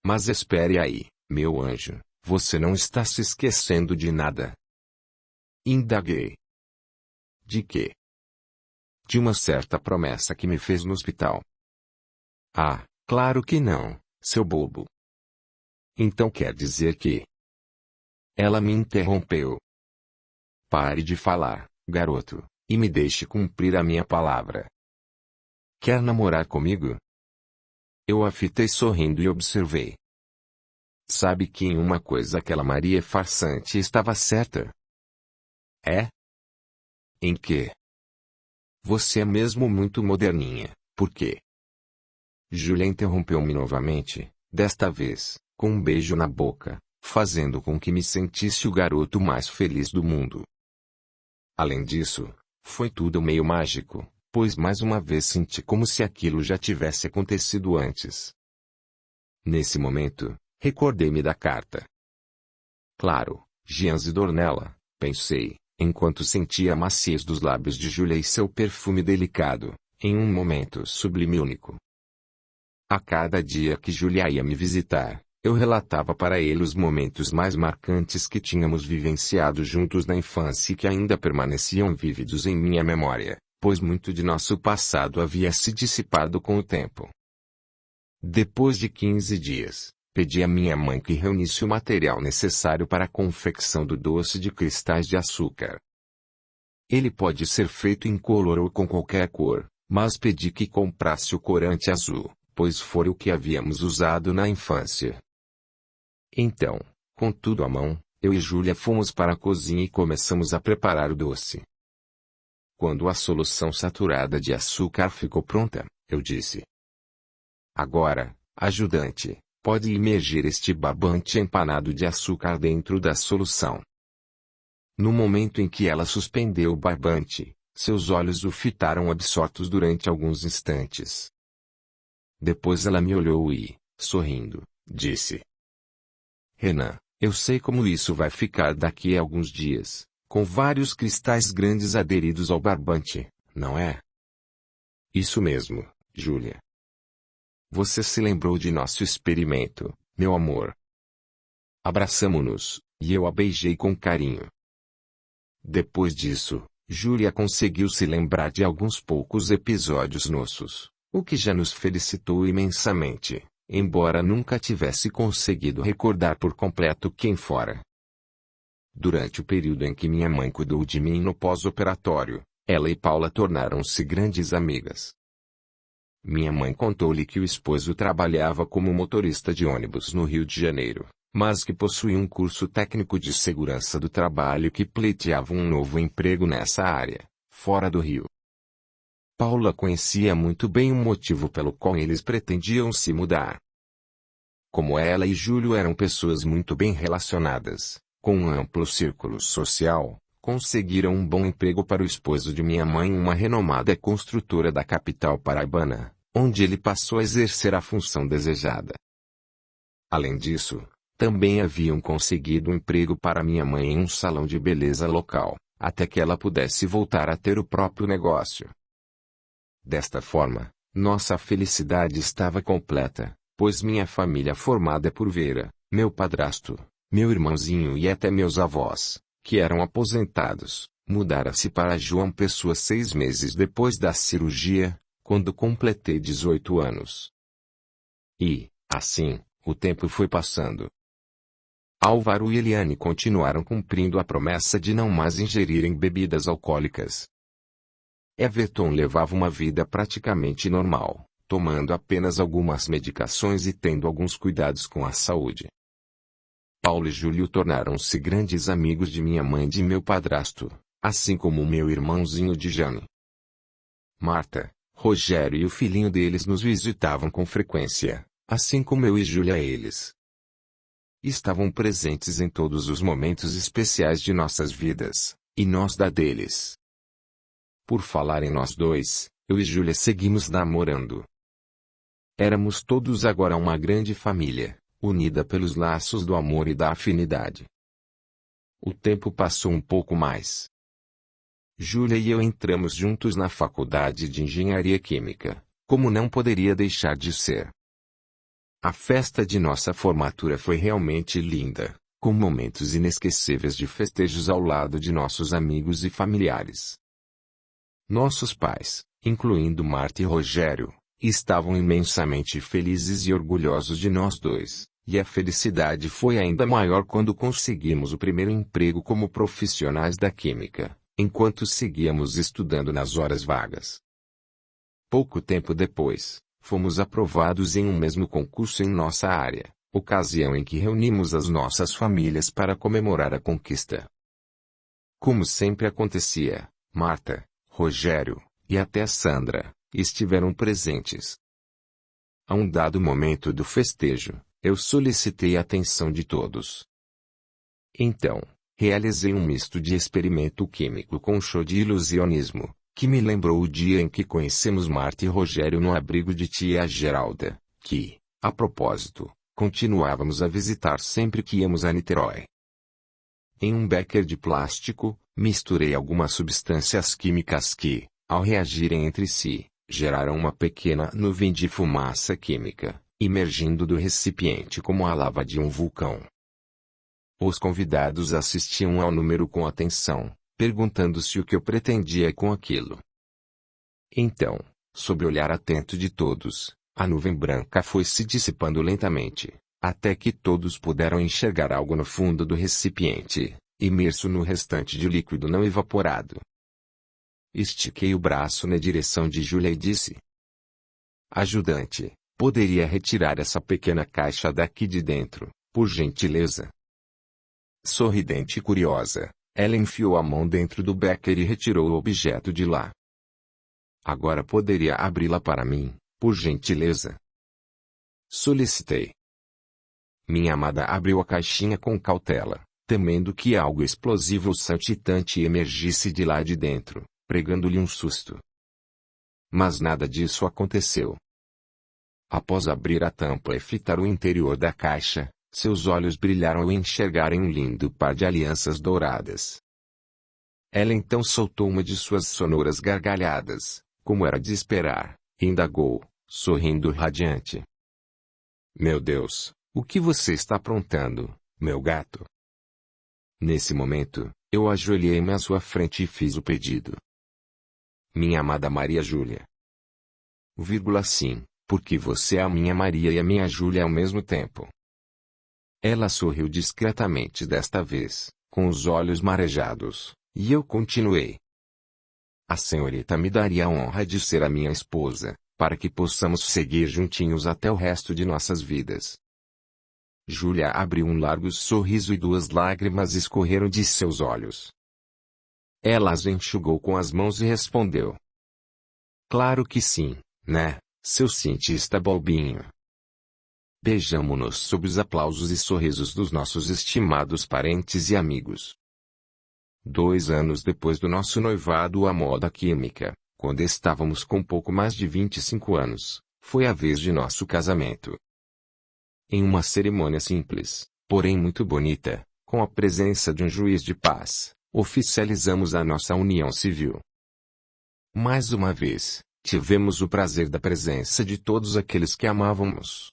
Mas espere aí, meu anjo, você não está se esquecendo de nada. Indaguei. De quê? De uma certa promessa que me fez no hospital. Ah, claro que não, seu bobo. Então quer dizer que... Ela me interrompeu. Pare de falar, garoto, e me deixe cumprir a minha palavra. Quer namorar comigo? Eu a fitei sorrindo e observei. Sabe que em uma coisa aquela Maria farsante estava certa? É? Em que? Você é mesmo muito moderninha, por quê? Júlia interrompeu-me novamente, desta vez, com um beijo na boca, fazendo com que me sentisse o garoto mais feliz do mundo. Além disso, foi tudo meio mágico, pois mais uma vez senti como se aquilo já tivesse acontecido antes. Nesse momento, recordei-me da carta. Claro, Gianzi Dornella, pensei, enquanto sentia a maciez dos lábios de Júlia e seu perfume delicado, em um momento sublime e único. A cada dia que Júlia ia me visitar, eu relatava para ele os momentos mais marcantes que tínhamos vivenciado juntos na infância e que ainda permaneciam vívidos em minha memória, pois muito de nosso passado havia se dissipado com o tempo. Depois de 15 dias, pedi à minha mãe que reunisse o material necessário para a confecção do doce de cristais de açúcar. Ele pode ser feito incolor ou com qualquer cor, mas pedi que comprasse o corante azul, pois foi o que havíamos usado na infância. Então, com tudo à mão, eu e Júlia fomos para a cozinha e começamos a preparar o doce. Quando a solução saturada de açúcar ficou pronta, eu disse: Agora, ajudante, pode imergir este barbante empanado de açúcar dentro da solução. No momento em que ela suspendeu o barbante, Seus olhos o fitaram absortos durante alguns instantes. Depois ela me olhou e, sorrindo, disse: Renan, eu sei como isso vai ficar daqui a alguns dias, com vários cristais grandes aderidos ao barbante, não é? Isso mesmo, Júlia. Você se lembrou de nosso experimento, meu amor. Abraçamo-nos, e eu a beijei com carinho. Depois disso, Júlia conseguiu se lembrar de alguns poucos episódios nossos, o que já nos felicitou imensamente, embora nunca tivesse conseguido recordar por completo quem fora. Durante o período em que minha mãe cuidou de mim no pós-operatório, ela e Paula tornaram-se grandes amigas. Minha mãe contou-lhe que o esposo trabalhava como motorista de ônibus no Rio de Janeiro, mas que possuía um curso técnico de segurança do trabalho e que pleiteava um novo emprego nessa área, fora do Rio. Paula conhecia muito bem o motivo pelo qual eles pretendiam se mudar. Como ela e Júlio eram pessoas muito bem relacionadas, com um amplo círculo social, conseguiram um bom emprego para o esposo de minha mãe em uma renomada construtora da capital paraibana, onde ele passou a exercer a função desejada. Além disso, também haviam conseguido um emprego para minha mãe em um salão de beleza local, até que ela pudesse voltar a ter o próprio negócio. Desta forma, nossa felicidade estava completa, pois minha família formada por Vera, meu padrasto, meu irmãozinho e até meus avós, que eram aposentados, mudara-se para João Pessoa 6 meses depois da cirurgia, quando completei 18 anos. E, assim, o tempo foi passando. Álvaro e Eliane continuaram cumprindo a promessa de não mais ingerirem bebidas alcoólicas. Everton levava uma vida praticamente normal, tomando apenas algumas medicações e tendo alguns cuidados com a saúde. Paulo e Júlio tornaram-se grandes amigos de minha mãe e de meu padrasto, assim como meu irmãozinho de Jane. Marta, Rogério e o filhinho deles nos visitavam com frequência, assim como eu e Júlia eles. Estavam presentes em todos os momentos especiais de nossas vidas, e nós da deles. Por falar em nós dois, eu e Júlia seguimos namorando. Éramos todos agora uma grande família, unida pelos laços do amor e da afinidade. O tempo passou um pouco mais. Júlia e eu entramos juntos na faculdade de Engenharia Química, como não poderia deixar de ser. A festa de nossa formatura foi realmente linda, com momentos inesquecíveis de festejos ao lado de nossos amigos e familiares. Nossos pais, incluindo Marta e Rogério, estavam imensamente felizes e orgulhosos de nós dois, e a felicidade foi ainda maior quando conseguimos o primeiro emprego como profissionais da química, enquanto seguíamos estudando nas horas vagas. Pouco tempo depois, fomos aprovados em um mesmo concurso em nossa área, ocasião em que reunimos as nossas famílias para comemorar a conquista. Como sempre acontecia, Marta, Rogério, e até Sandra, estiveram presentes. A um dado momento do festejo, eu solicitei a atenção de todos. Então, realizei um misto de experimento químico com um show de ilusionismo, que me lembrou o dia em que conhecemos Marta e Rogério no abrigo de tia Geralda, que, a propósito, continuávamos a visitar sempre que íamos a Niterói. Em um becker de plástico, misturei algumas substâncias químicas que, ao reagirem entre si, geraram uma pequena nuvem de fumaça química, emergindo do recipiente como a lava de um vulcão. Os convidados assistiam ao número com atenção, perguntando-se o que eu pretendia com aquilo. Então, sob o olhar atento de todos, a nuvem branca foi se dissipando lentamente, até que todos puderam enxergar algo no fundo do recipiente, imerso no restante de líquido não evaporado. Estiquei o braço na direção de Júlia e disse: Ajudante, poderia retirar essa pequena caixa daqui de dentro, por gentileza? Sorridente e curiosa, ela enfiou a mão dentro do becker e retirou o objeto de lá. Agora poderia abri-la para mim, por gentileza? Solicitei. Minha amada abriu a caixinha com cautela, temendo que algo explosivo ou saltitante emergisse de lá de dentro, pregando-lhe um susto. Mas nada disso aconteceu. Após abrir a tampa e fitar o interior da caixa, seus olhos brilharam ao enxergarem um lindo par de alianças douradas. Ela então soltou uma de suas sonoras gargalhadas, como era de esperar, e indagou, sorrindo radiante. Meu Deus, o que você está aprontando, meu gato? Nesse momento, eu ajoelhei-me à sua frente e fiz o pedido. Minha amada Maria Júlia. Sim, porque você é a minha Maria e a minha Júlia ao mesmo tempo. Ela sorriu discretamente desta vez, com os olhos marejados, e eu continuei. A senhorita me daria a honra de ser a minha esposa, para que possamos seguir juntinhos até o resto de nossas vidas. Júlia abriu um largo sorriso e 2 lágrimas escorreram de seus olhos. Ela as enxugou com as mãos e respondeu. Claro que sim, né, seu cientista bobinho. Beijamo-nos sob os aplausos e sorrisos dos nossos estimados parentes e amigos. 2 anos depois do nosso noivado à moda química, quando estávamos com pouco mais de 25 anos, foi a vez de nosso casamento. Em uma cerimônia simples, porém muito bonita, com a presença de um juiz de paz, oficializamos a nossa união civil. Mais uma vez, tivemos o prazer da presença de todos aqueles que amávamos.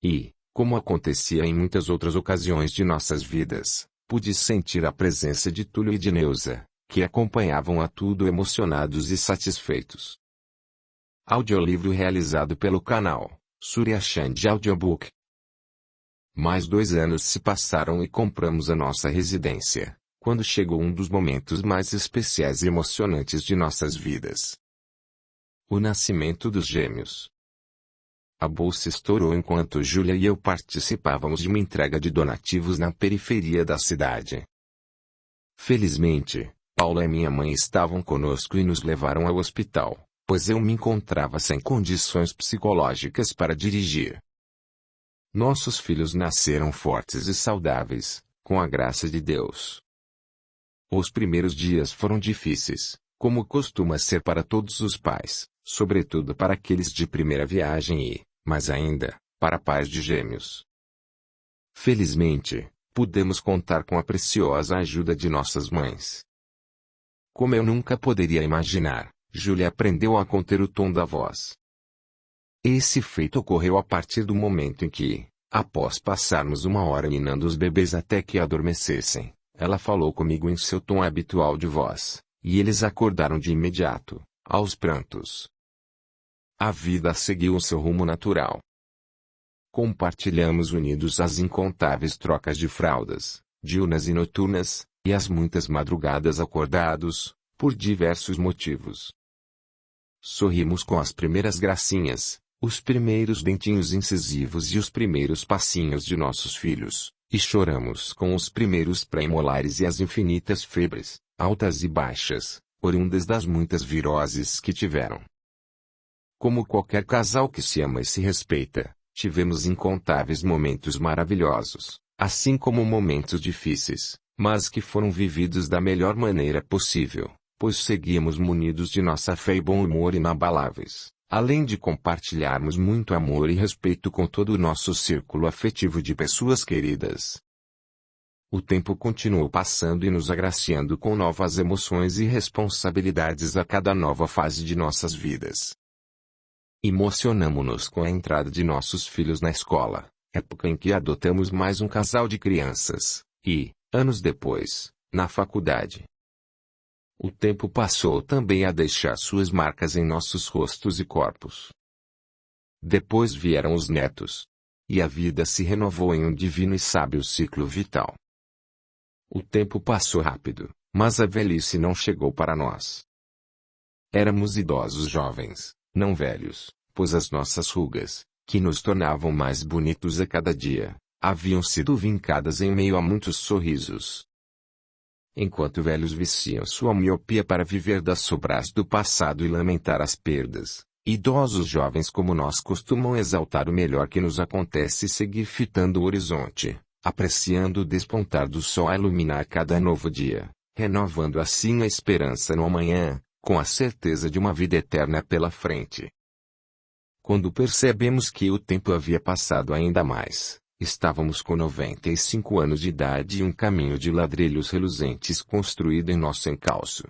E, como acontecia em muitas outras ocasiões de nossas vidas, pude sentir a presença de Túlio e de Neuza, que acompanhavam a tudo emocionados e satisfeitos. Audiolivro realizado pelo canal Surya Chand Audiobook. Mais 2 anos se passaram e compramos a nossa residência, quando chegou um dos momentos mais especiais e emocionantes de nossas vidas. O nascimento dos gêmeos. A bolsa estourou enquanto Júlia e eu participávamos de uma entrega de donativos na periferia da cidade. Felizmente, Paula e minha mãe estavam conosco e nos levaram ao hospital, pois eu me encontrava sem condições psicológicas para dirigir. Nossos filhos nasceram fortes e saudáveis, com a graça de Deus. Os primeiros dias foram difíceis, como costuma ser para todos os pais, sobretudo para aqueles de primeira viagem e, mais ainda, para pais de gêmeos. Felizmente, pudemos contar com a preciosa ajuda de nossas mães. Como eu nunca poderia imaginar, Júlia aprendeu a conter o tom da voz. Esse feito ocorreu a partir do momento em que, após passarmos 1 hora minando os bebês até que adormecessem, ela falou comigo em seu tom habitual de voz, e eles acordaram de imediato, aos prantos. A vida seguiu o seu rumo natural. Compartilhamos unidos as incontáveis trocas de fraldas, diurnas e noturnas, e as muitas madrugadas acordados, por diversos motivos. Sorrimos com as primeiras gracinhas, os primeiros dentinhos incisivos e os primeiros passinhos de nossos filhos, e choramos com os primeiros pré-molares e as infinitas febres, altas e baixas, oriundas das muitas viroses que tiveram. Como qualquer casal que se ama e se respeita, tivemos incontáveis momentos maravilhosos, assim como momentos difíceis, mas que foram vividos da melhor maneira possível, pois seguíamos munidos de nossa fé e bom humor inabaláveis, além de compartilharmos muito amor e respeito com todo o nosso círculo afetivo de pessoas queridas. O tempo continuou passando e nos agraciando com novas emoções e responsabilidades a cada nova fase de nossas vidas. Emocionamo-nos com a entrada de nossos filhos na escola, época em que adotamos mais um casal de crianças, e, anos depois, na faculdade. O tempo passou também a deixar suas marcas em nossos rostos e corpos. Depois vieram os netos. E a vida se renovou em um divino e sábio ciclo vital. O tempo passou rápido, mas a velhice não chegou para nós. Éramos idosos jovens, não velhos, pois as nossas rugas, que nos tornavam mais bonitos a cada dia, haviam sido vincadas em meio a muitos sorrisos. Enquanto velhos viciam sua miopia para viver das sobras do passado e lamentar as perdas, idosos jovens como nós costumam exaltar o melhor que nos acontece e seguir fitando o horizonte, apreciando o despontar do sol a iluminar cada novo dia, renovando assim a esperança no amanhã, com a certeza de uma vida eterna pela frente. Quando percebemos que o tempo havia passado ainda mais, estávamos com 95 anos de idade e um caminho de ladrilhos reluzentes construído em nosso encalço.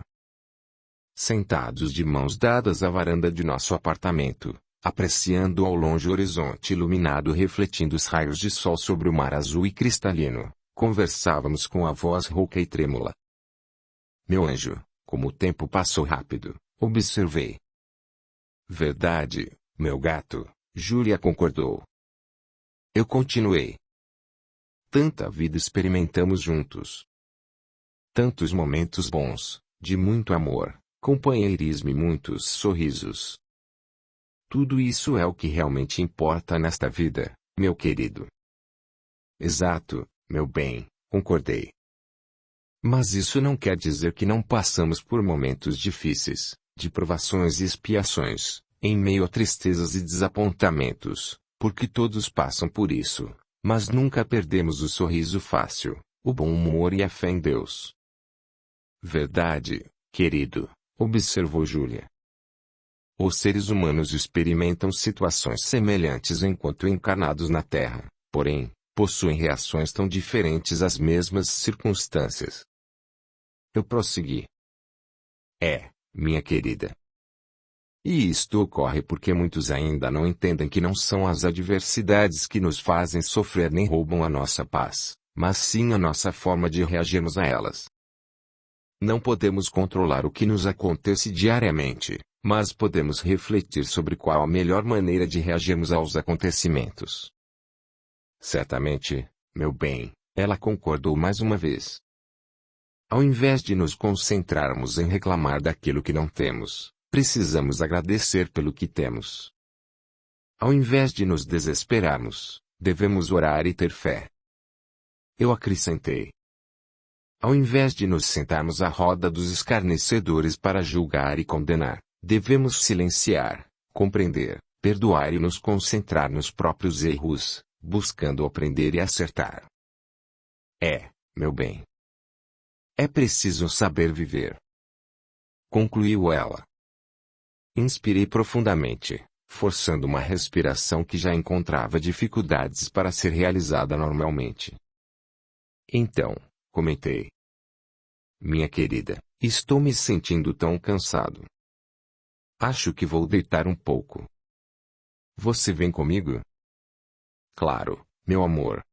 Sentados de mãos dadas à varanda de nosso apartamento, apreciando ao longe o horizonte iluminado refletindo os raios de sol sobre o mar azul e cristalino, conversávamos com a voz rouca e trêmula. Meu anjo, como o tempo passou rápido, observei. Verdade, meu gato, Júlia concordou. Eu continuei. Tanta vida experimentamos juntos. Tantos momentos bons, de muito amor, companheirismo e muitos sorrisos. Tudo isso é o que realmente importa nesta vida, meu querido. Exato, meu bem, concordei. Mas isso não quer dizer que não passamos por momentos difíceis, de provações e expiações, em meio a tristezas e desapontamentos, porque todos passam por isso, mas nunca perdemos o sorriso fácil, o bom humor e a fé em Deus. Verdade, querido, observou Júlia. Os seres humanos experimentam situações semelhantes enquanto encarnados na Terra, porém, possuem reações tão diferentes às mesmas circunstâncias. Eu prossegui. Minha querida. E isto ocorre porque muitos ainda não entendem que não são as adversidades que nos fazem sofrer nem roubam a nossa paz, mas sim a nossa forma de reagirmos a elas. Não podemos controlar o que nos acontece diariamente, mas podemos refletir sobre qual a melhor maneira de reagirmos aos acontecimentos. Certamente, meu bem, ela concordou mais uma vez. Ao invés de nos concentrarmos em reclamar daquilo que não temos, precisamos agradecer pelo que temos. Ao invés de nos desesperarmos, devemos orar e ter fé. Eu acrescentei. Ao invés de nos sentarmos à roda dos escarnecedores para julgar e condenar, devemos silenciar, compreender, perdoar e nos concentrar nos próprios erros, buscando aprender e acertar. Meu bem. É preciso saber viver. Concluiu ela. Inspirei profundamente, forçando uma respiração que já encontrava dificuldades para ser realizada normalmente. Então, comentei. Minha querida, estou me sentindo tão cansado. Acho que vou deitar um pouco. Você vem comigo? Claro, meu amor.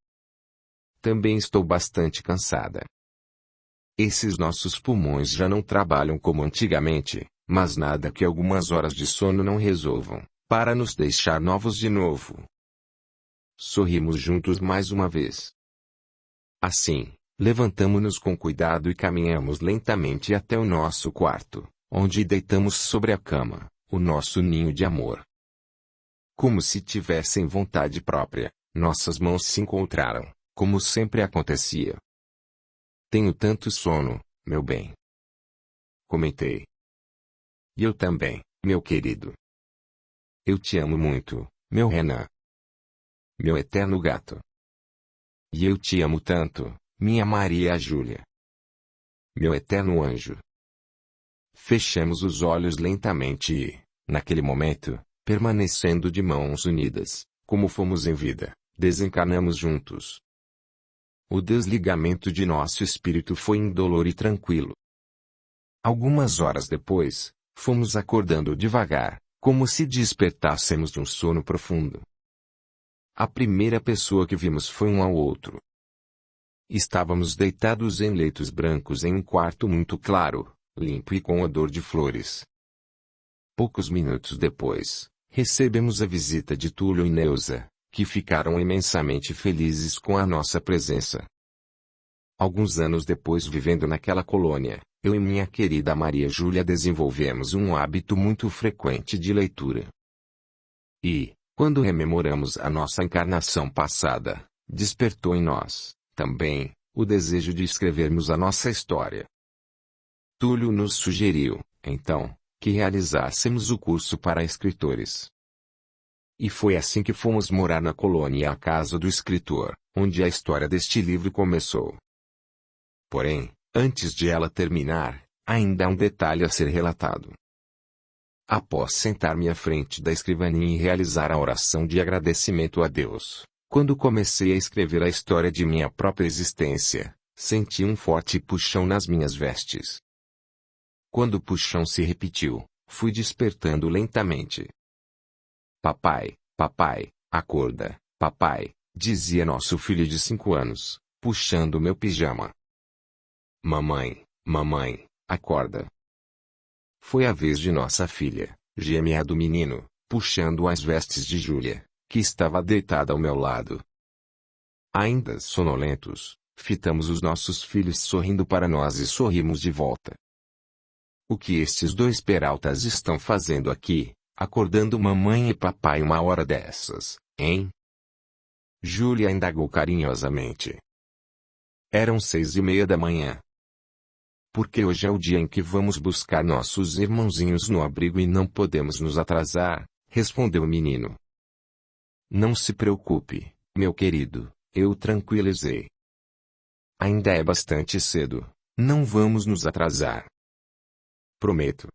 Também estou bastante cansada. Esses nossos pulmões já não trabalham como antigamente, mas nada que algumas horas de sono não resolvam, para nos deixar novos de novo. Sorrimos juntos mais uma vez. Assim, levantamo-nos com cuidado e caminhamos lentamente até o nosso quarto, onde deitamos sobre a cama, o nosso ninho de amor. Como se tivessem vontade própria, nossas mãos se encontraram, como sempre acontecia. Tenho tanto sono, meu bem. Comentei. E eu também, meu querido. Eu te amo muito, meu Renan. Meu eterno gato. E eu te amo tanto, minha Maria Júlia. Meu eterno anjo. Fechamos os olhos lentamente e, naquele momento, permanecendo de mãos unidas, como fomos em vida, desencarnamos juntos. O desligamento de nosso espírito foi indolor e tranquilo. Algumas horas depois, fomos acordando devagar, como se despertássemos de um sono profundo. A primeira pessoa que vimos foi um ao outro. Estávamos deitados em leitos brancos em um quarto muito claro, limpo e com odor de flores. Poucos minutos depois, recebemos a visita de Túlio e Neuza, que ficaram imensamente felizes com a nossa presença. Alguns anos depois, vivendo naquela colônia, eu e minha querida Maria Júlia desenvolvemos um hábito muito frequente de leitura. E, quando rememoramos a nossa encarnação passada, despertou em nós, também, o desejo de escrevermos a nossa história. Túlio nos sugeriu, então, que realizássemos o curso para escritores. E foi assim que fomos morar na colônia à casa do escritor, onde a história deste livro começou. Porém, Antes de ela terminar, ainda há um detalhe a ser relatado. Após sentar-me à frente da escrivaninha e realizar a oração de agradecimento a Deus, quando comecei a escrever a história de minha própria existência, senti um forte puxão nas minhas vestes. Quando o puxão se repetiu, fui despertando lentamente. Papai, papai, acorda, papai, dizia nosso filho de 5 anos, puxando meu pijama. Mamãe, mamãe, acorda. Foi a vez de nossa filha, gêmea do menino, puxando as vestes de Júlia, que estava deitada ao meu lado. Ainda sonolentos, fitamos os nossos filhos sorrindo para nós e sorrimos de volta. O que estes dois peraltas estão fazendo aqui, acordando mamãe e papai uma hora dessas, hein? Júlia indagou carinhosamente. Eram 6:30 da manhã. Porque hoje é o dia em que vamos buscar nossos irmãozinhos no abrigo e não podemos nos atrasar, respondeu o menino. Não se preocupe, meu querido, eu tranquilizei. Ainda é bastante cedo, não vamos nos atrasar. Prometo.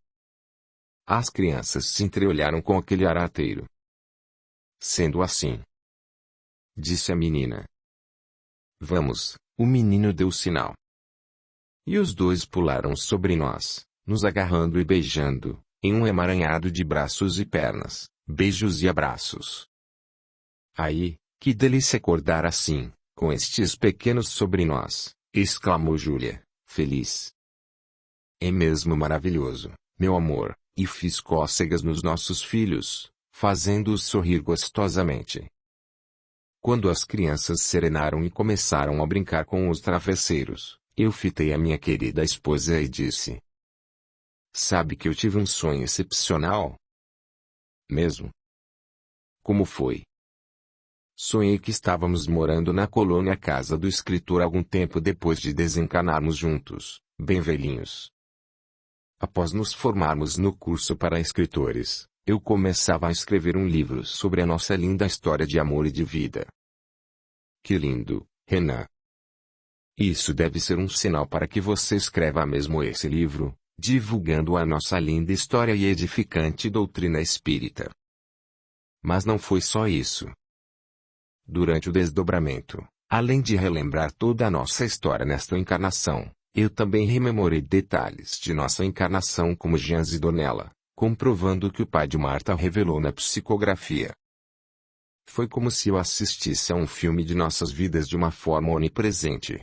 As crianças se entreolharam com aquele arateiro. Sendo assim, disse a menina. Vamos, o menino deu sinal. E os dois pularam sobre nós, nos agarrando e beijando, em um emaranhado de braços e pernas, beijos e abraços. Aí, que delícia acordar assim, com estes pequenos sobre nós, exclamou Júlia, feliz. É mesmo maravilhoso, meu amor, e fiz cócegas nos nossos filhos, fazendo-os sorrir gostosamente. Quando as crianças serenaram e começaram a brincar com os travesseiros, eu fitei a minha querida esposa e disse. Sabe que eu tive um sonho excepcional? Mesmo? Como foi? Sonhei que estávamos morando na colônia casa do escritor algum tempo depois de desencanarmos juntos, bem velhinhos. Após nos formarmos no curso para escritores, eu começava a escrever um livro sobre a nossa linda história de amor e de vida. Que lindo, Renan! Isso deve ser um sinal para que você escreva mesmo esse livro, divulgando a nossa linda história e edificante doutrina espírita. Mas não foi só isso. Durante o desdobramento, além de relembrar toda a nossa história nesta encarnação, eu também rememorei detalhes de nossa encarnação como Jean Zidonella, comprovando o que o pai de Marta revelou na psicografia. Foi como se eu assistisse a um filme de nossas vidas de uma forma onipresente.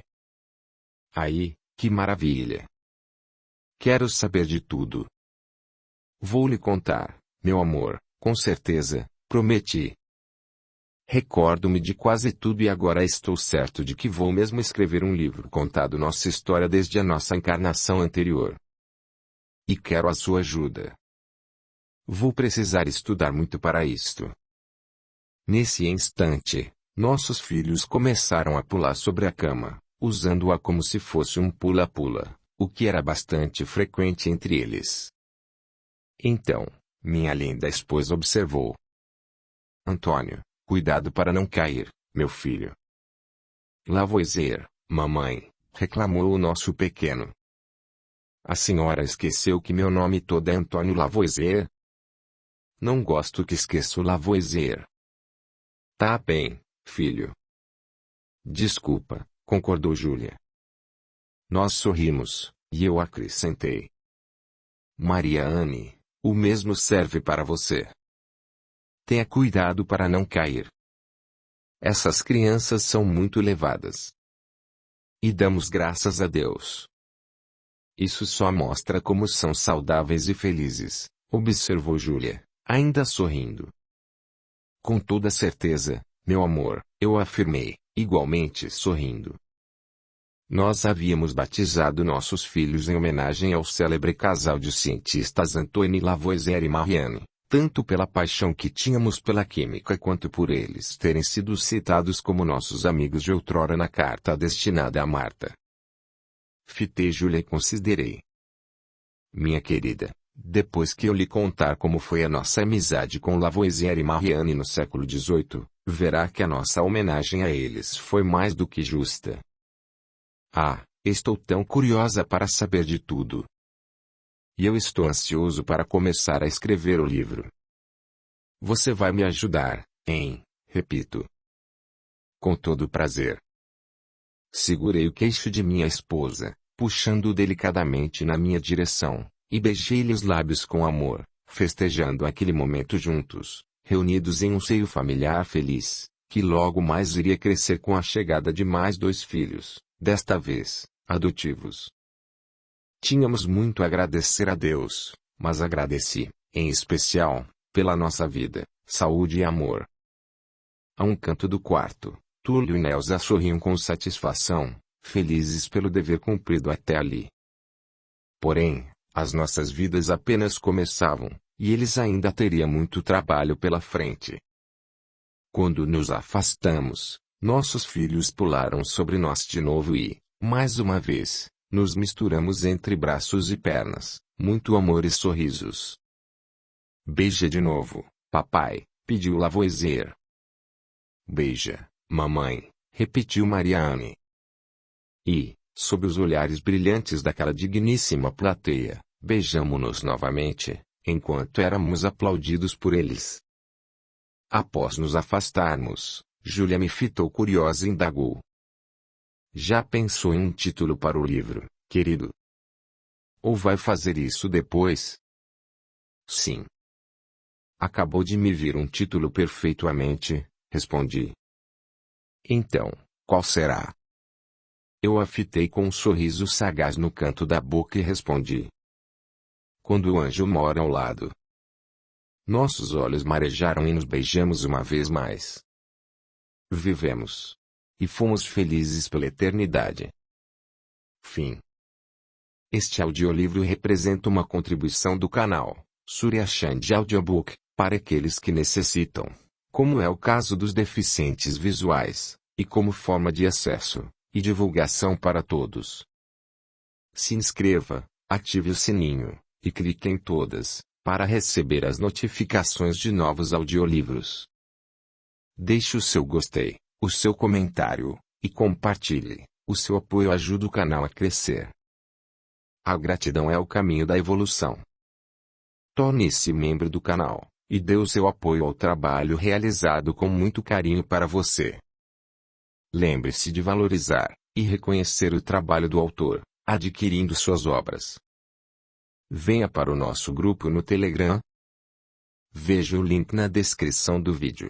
Aí, que maravilha! Quero saber de tudo. Vou lhe contar, meu amor, com certeza, prometi. Recordo-me de quase tudo e agora estou certo de que vou mesmo escrever um livro contando nossa história desde a nossa encarnação anterior. E quero a sua ajuda. Vou precisar estudar muito para isto. Nesse instante, nossos filhos começaram a pular sobre a cama, usando-a como se fosse um pula-pula, o que era bastante frequente entre eles. Então, minha linda esposa observou. Antônio, cuidado para não cair, meu filho. Lavoisier, mamãe, reclamou o nosso pequeno. A senhora esqueceu que meu nome todo é Antônio Lavoisier? Não gosto que esqueça o Lavoisier. Tá bem, filho. Desculpa, concordou Júlia. Nós sorrimos, e eu acrescentei. Maria Anne, o mesmo serve para você. Tenha cuidado para não cair. Essas crianças são muito levadas. E damos graças a Deus. Isso só mostra como são saudáveis e felizes, observou Júlia, ainda sorrindo. Com toda certeza, meu amor, eu afirmei, igualmente sorrindo. Nós havíamos batizado nossos filhos em homenagem ao célebre casal de cientistas Antoine Lavoisier e Marianne, tanto pela paixão que tínhamos pela química quanto por eles terem sido citados como nossos amigos de outrora na carta destinada a Marta. Fitei Júlia e considerei. Minha querida, depois que eu lhe contar como foi a nossa amizade com Lavoisier e Marianne no século XVIII, verá que a nossa homenagem a eles foi mais do que justa. Ah, Estou tão curiosa para saber de tudo. E eu estou ansioso para começar a escrever o livro. Você vai me ajudar, hein? Repito. Com todo prazer. Segurei o queixo de minha esposa, puxando-o delicadamente na minha direção, e beijei-lhe os lábios com amor, festejando aquele momento juntos, reunidos em um seio familiar feliz, que logo mais iria crescer com a chegada de mais 2 filhos, desta vez, adotivos. Tínhamos muito a agradecer a Deus, mas agradeci, em especial, pela nossa vida, saúde e amor. A um canto do quarto, Túlio e Nelsa sorriam com satisfação, felizes pelo dever cumprido até ali. Porém, as nossas vidas apenas começavam, e eles ainda teriam muito trabalho pela frente. Quando nos afastamos, nossos filhos pularam sobre nós de novo e, mais uma vez, nos misturamos entre braços e pernas, muito amor e sorrisos. Beija de novo, papai, pediu Lavoisier. Beija, mamãe, repetiu Marianne. E, sob os olhares brilhantes daquela digníssima plateia, beijamo-nos novamente, enquanto éramos aplaudidos por eles. Após nos afastarmos, Júlia me fitou curiosa e indagou. Já pensou em um título para o livro, querido? Ou vai fazer isso depois? Sim. Acabou de me vir um título perfeitamente, respondi. Então, qual será? Eu a fitei com um sorriso sagaz no canto da boca e respondi. Quando o anjo mora ao lado. Nossos olhos marejaram e nos beijamos uma vez mais. Vivemos. E fomos felizes pela eternidade. Fim. Este audiolivro representa uma contribuição do canal Surya Chand Audiobook, para aqueles que necessitam, como é o caso dos deficientes visuais, e como forma de acesso e divulgação para todos. Se inscreva, ative o sininho, e clique em todas, para receber as notificações de novos audiolivros. Deixe o seu gostei, o seu comentário, e compartilhe. O seu apoio ajuda o canal a crescer. A gratidão é o caminho da evolução. Torne-se membro do canal, e dê o seu apoio ao trabalho realizado com muito carinho para você. Lembre-se de valorizar e reconhecer o trabalho do autor, adquirindo suas obras. Venha para o nosso grupo no Telegram. Veja o link na descrição do vídeo.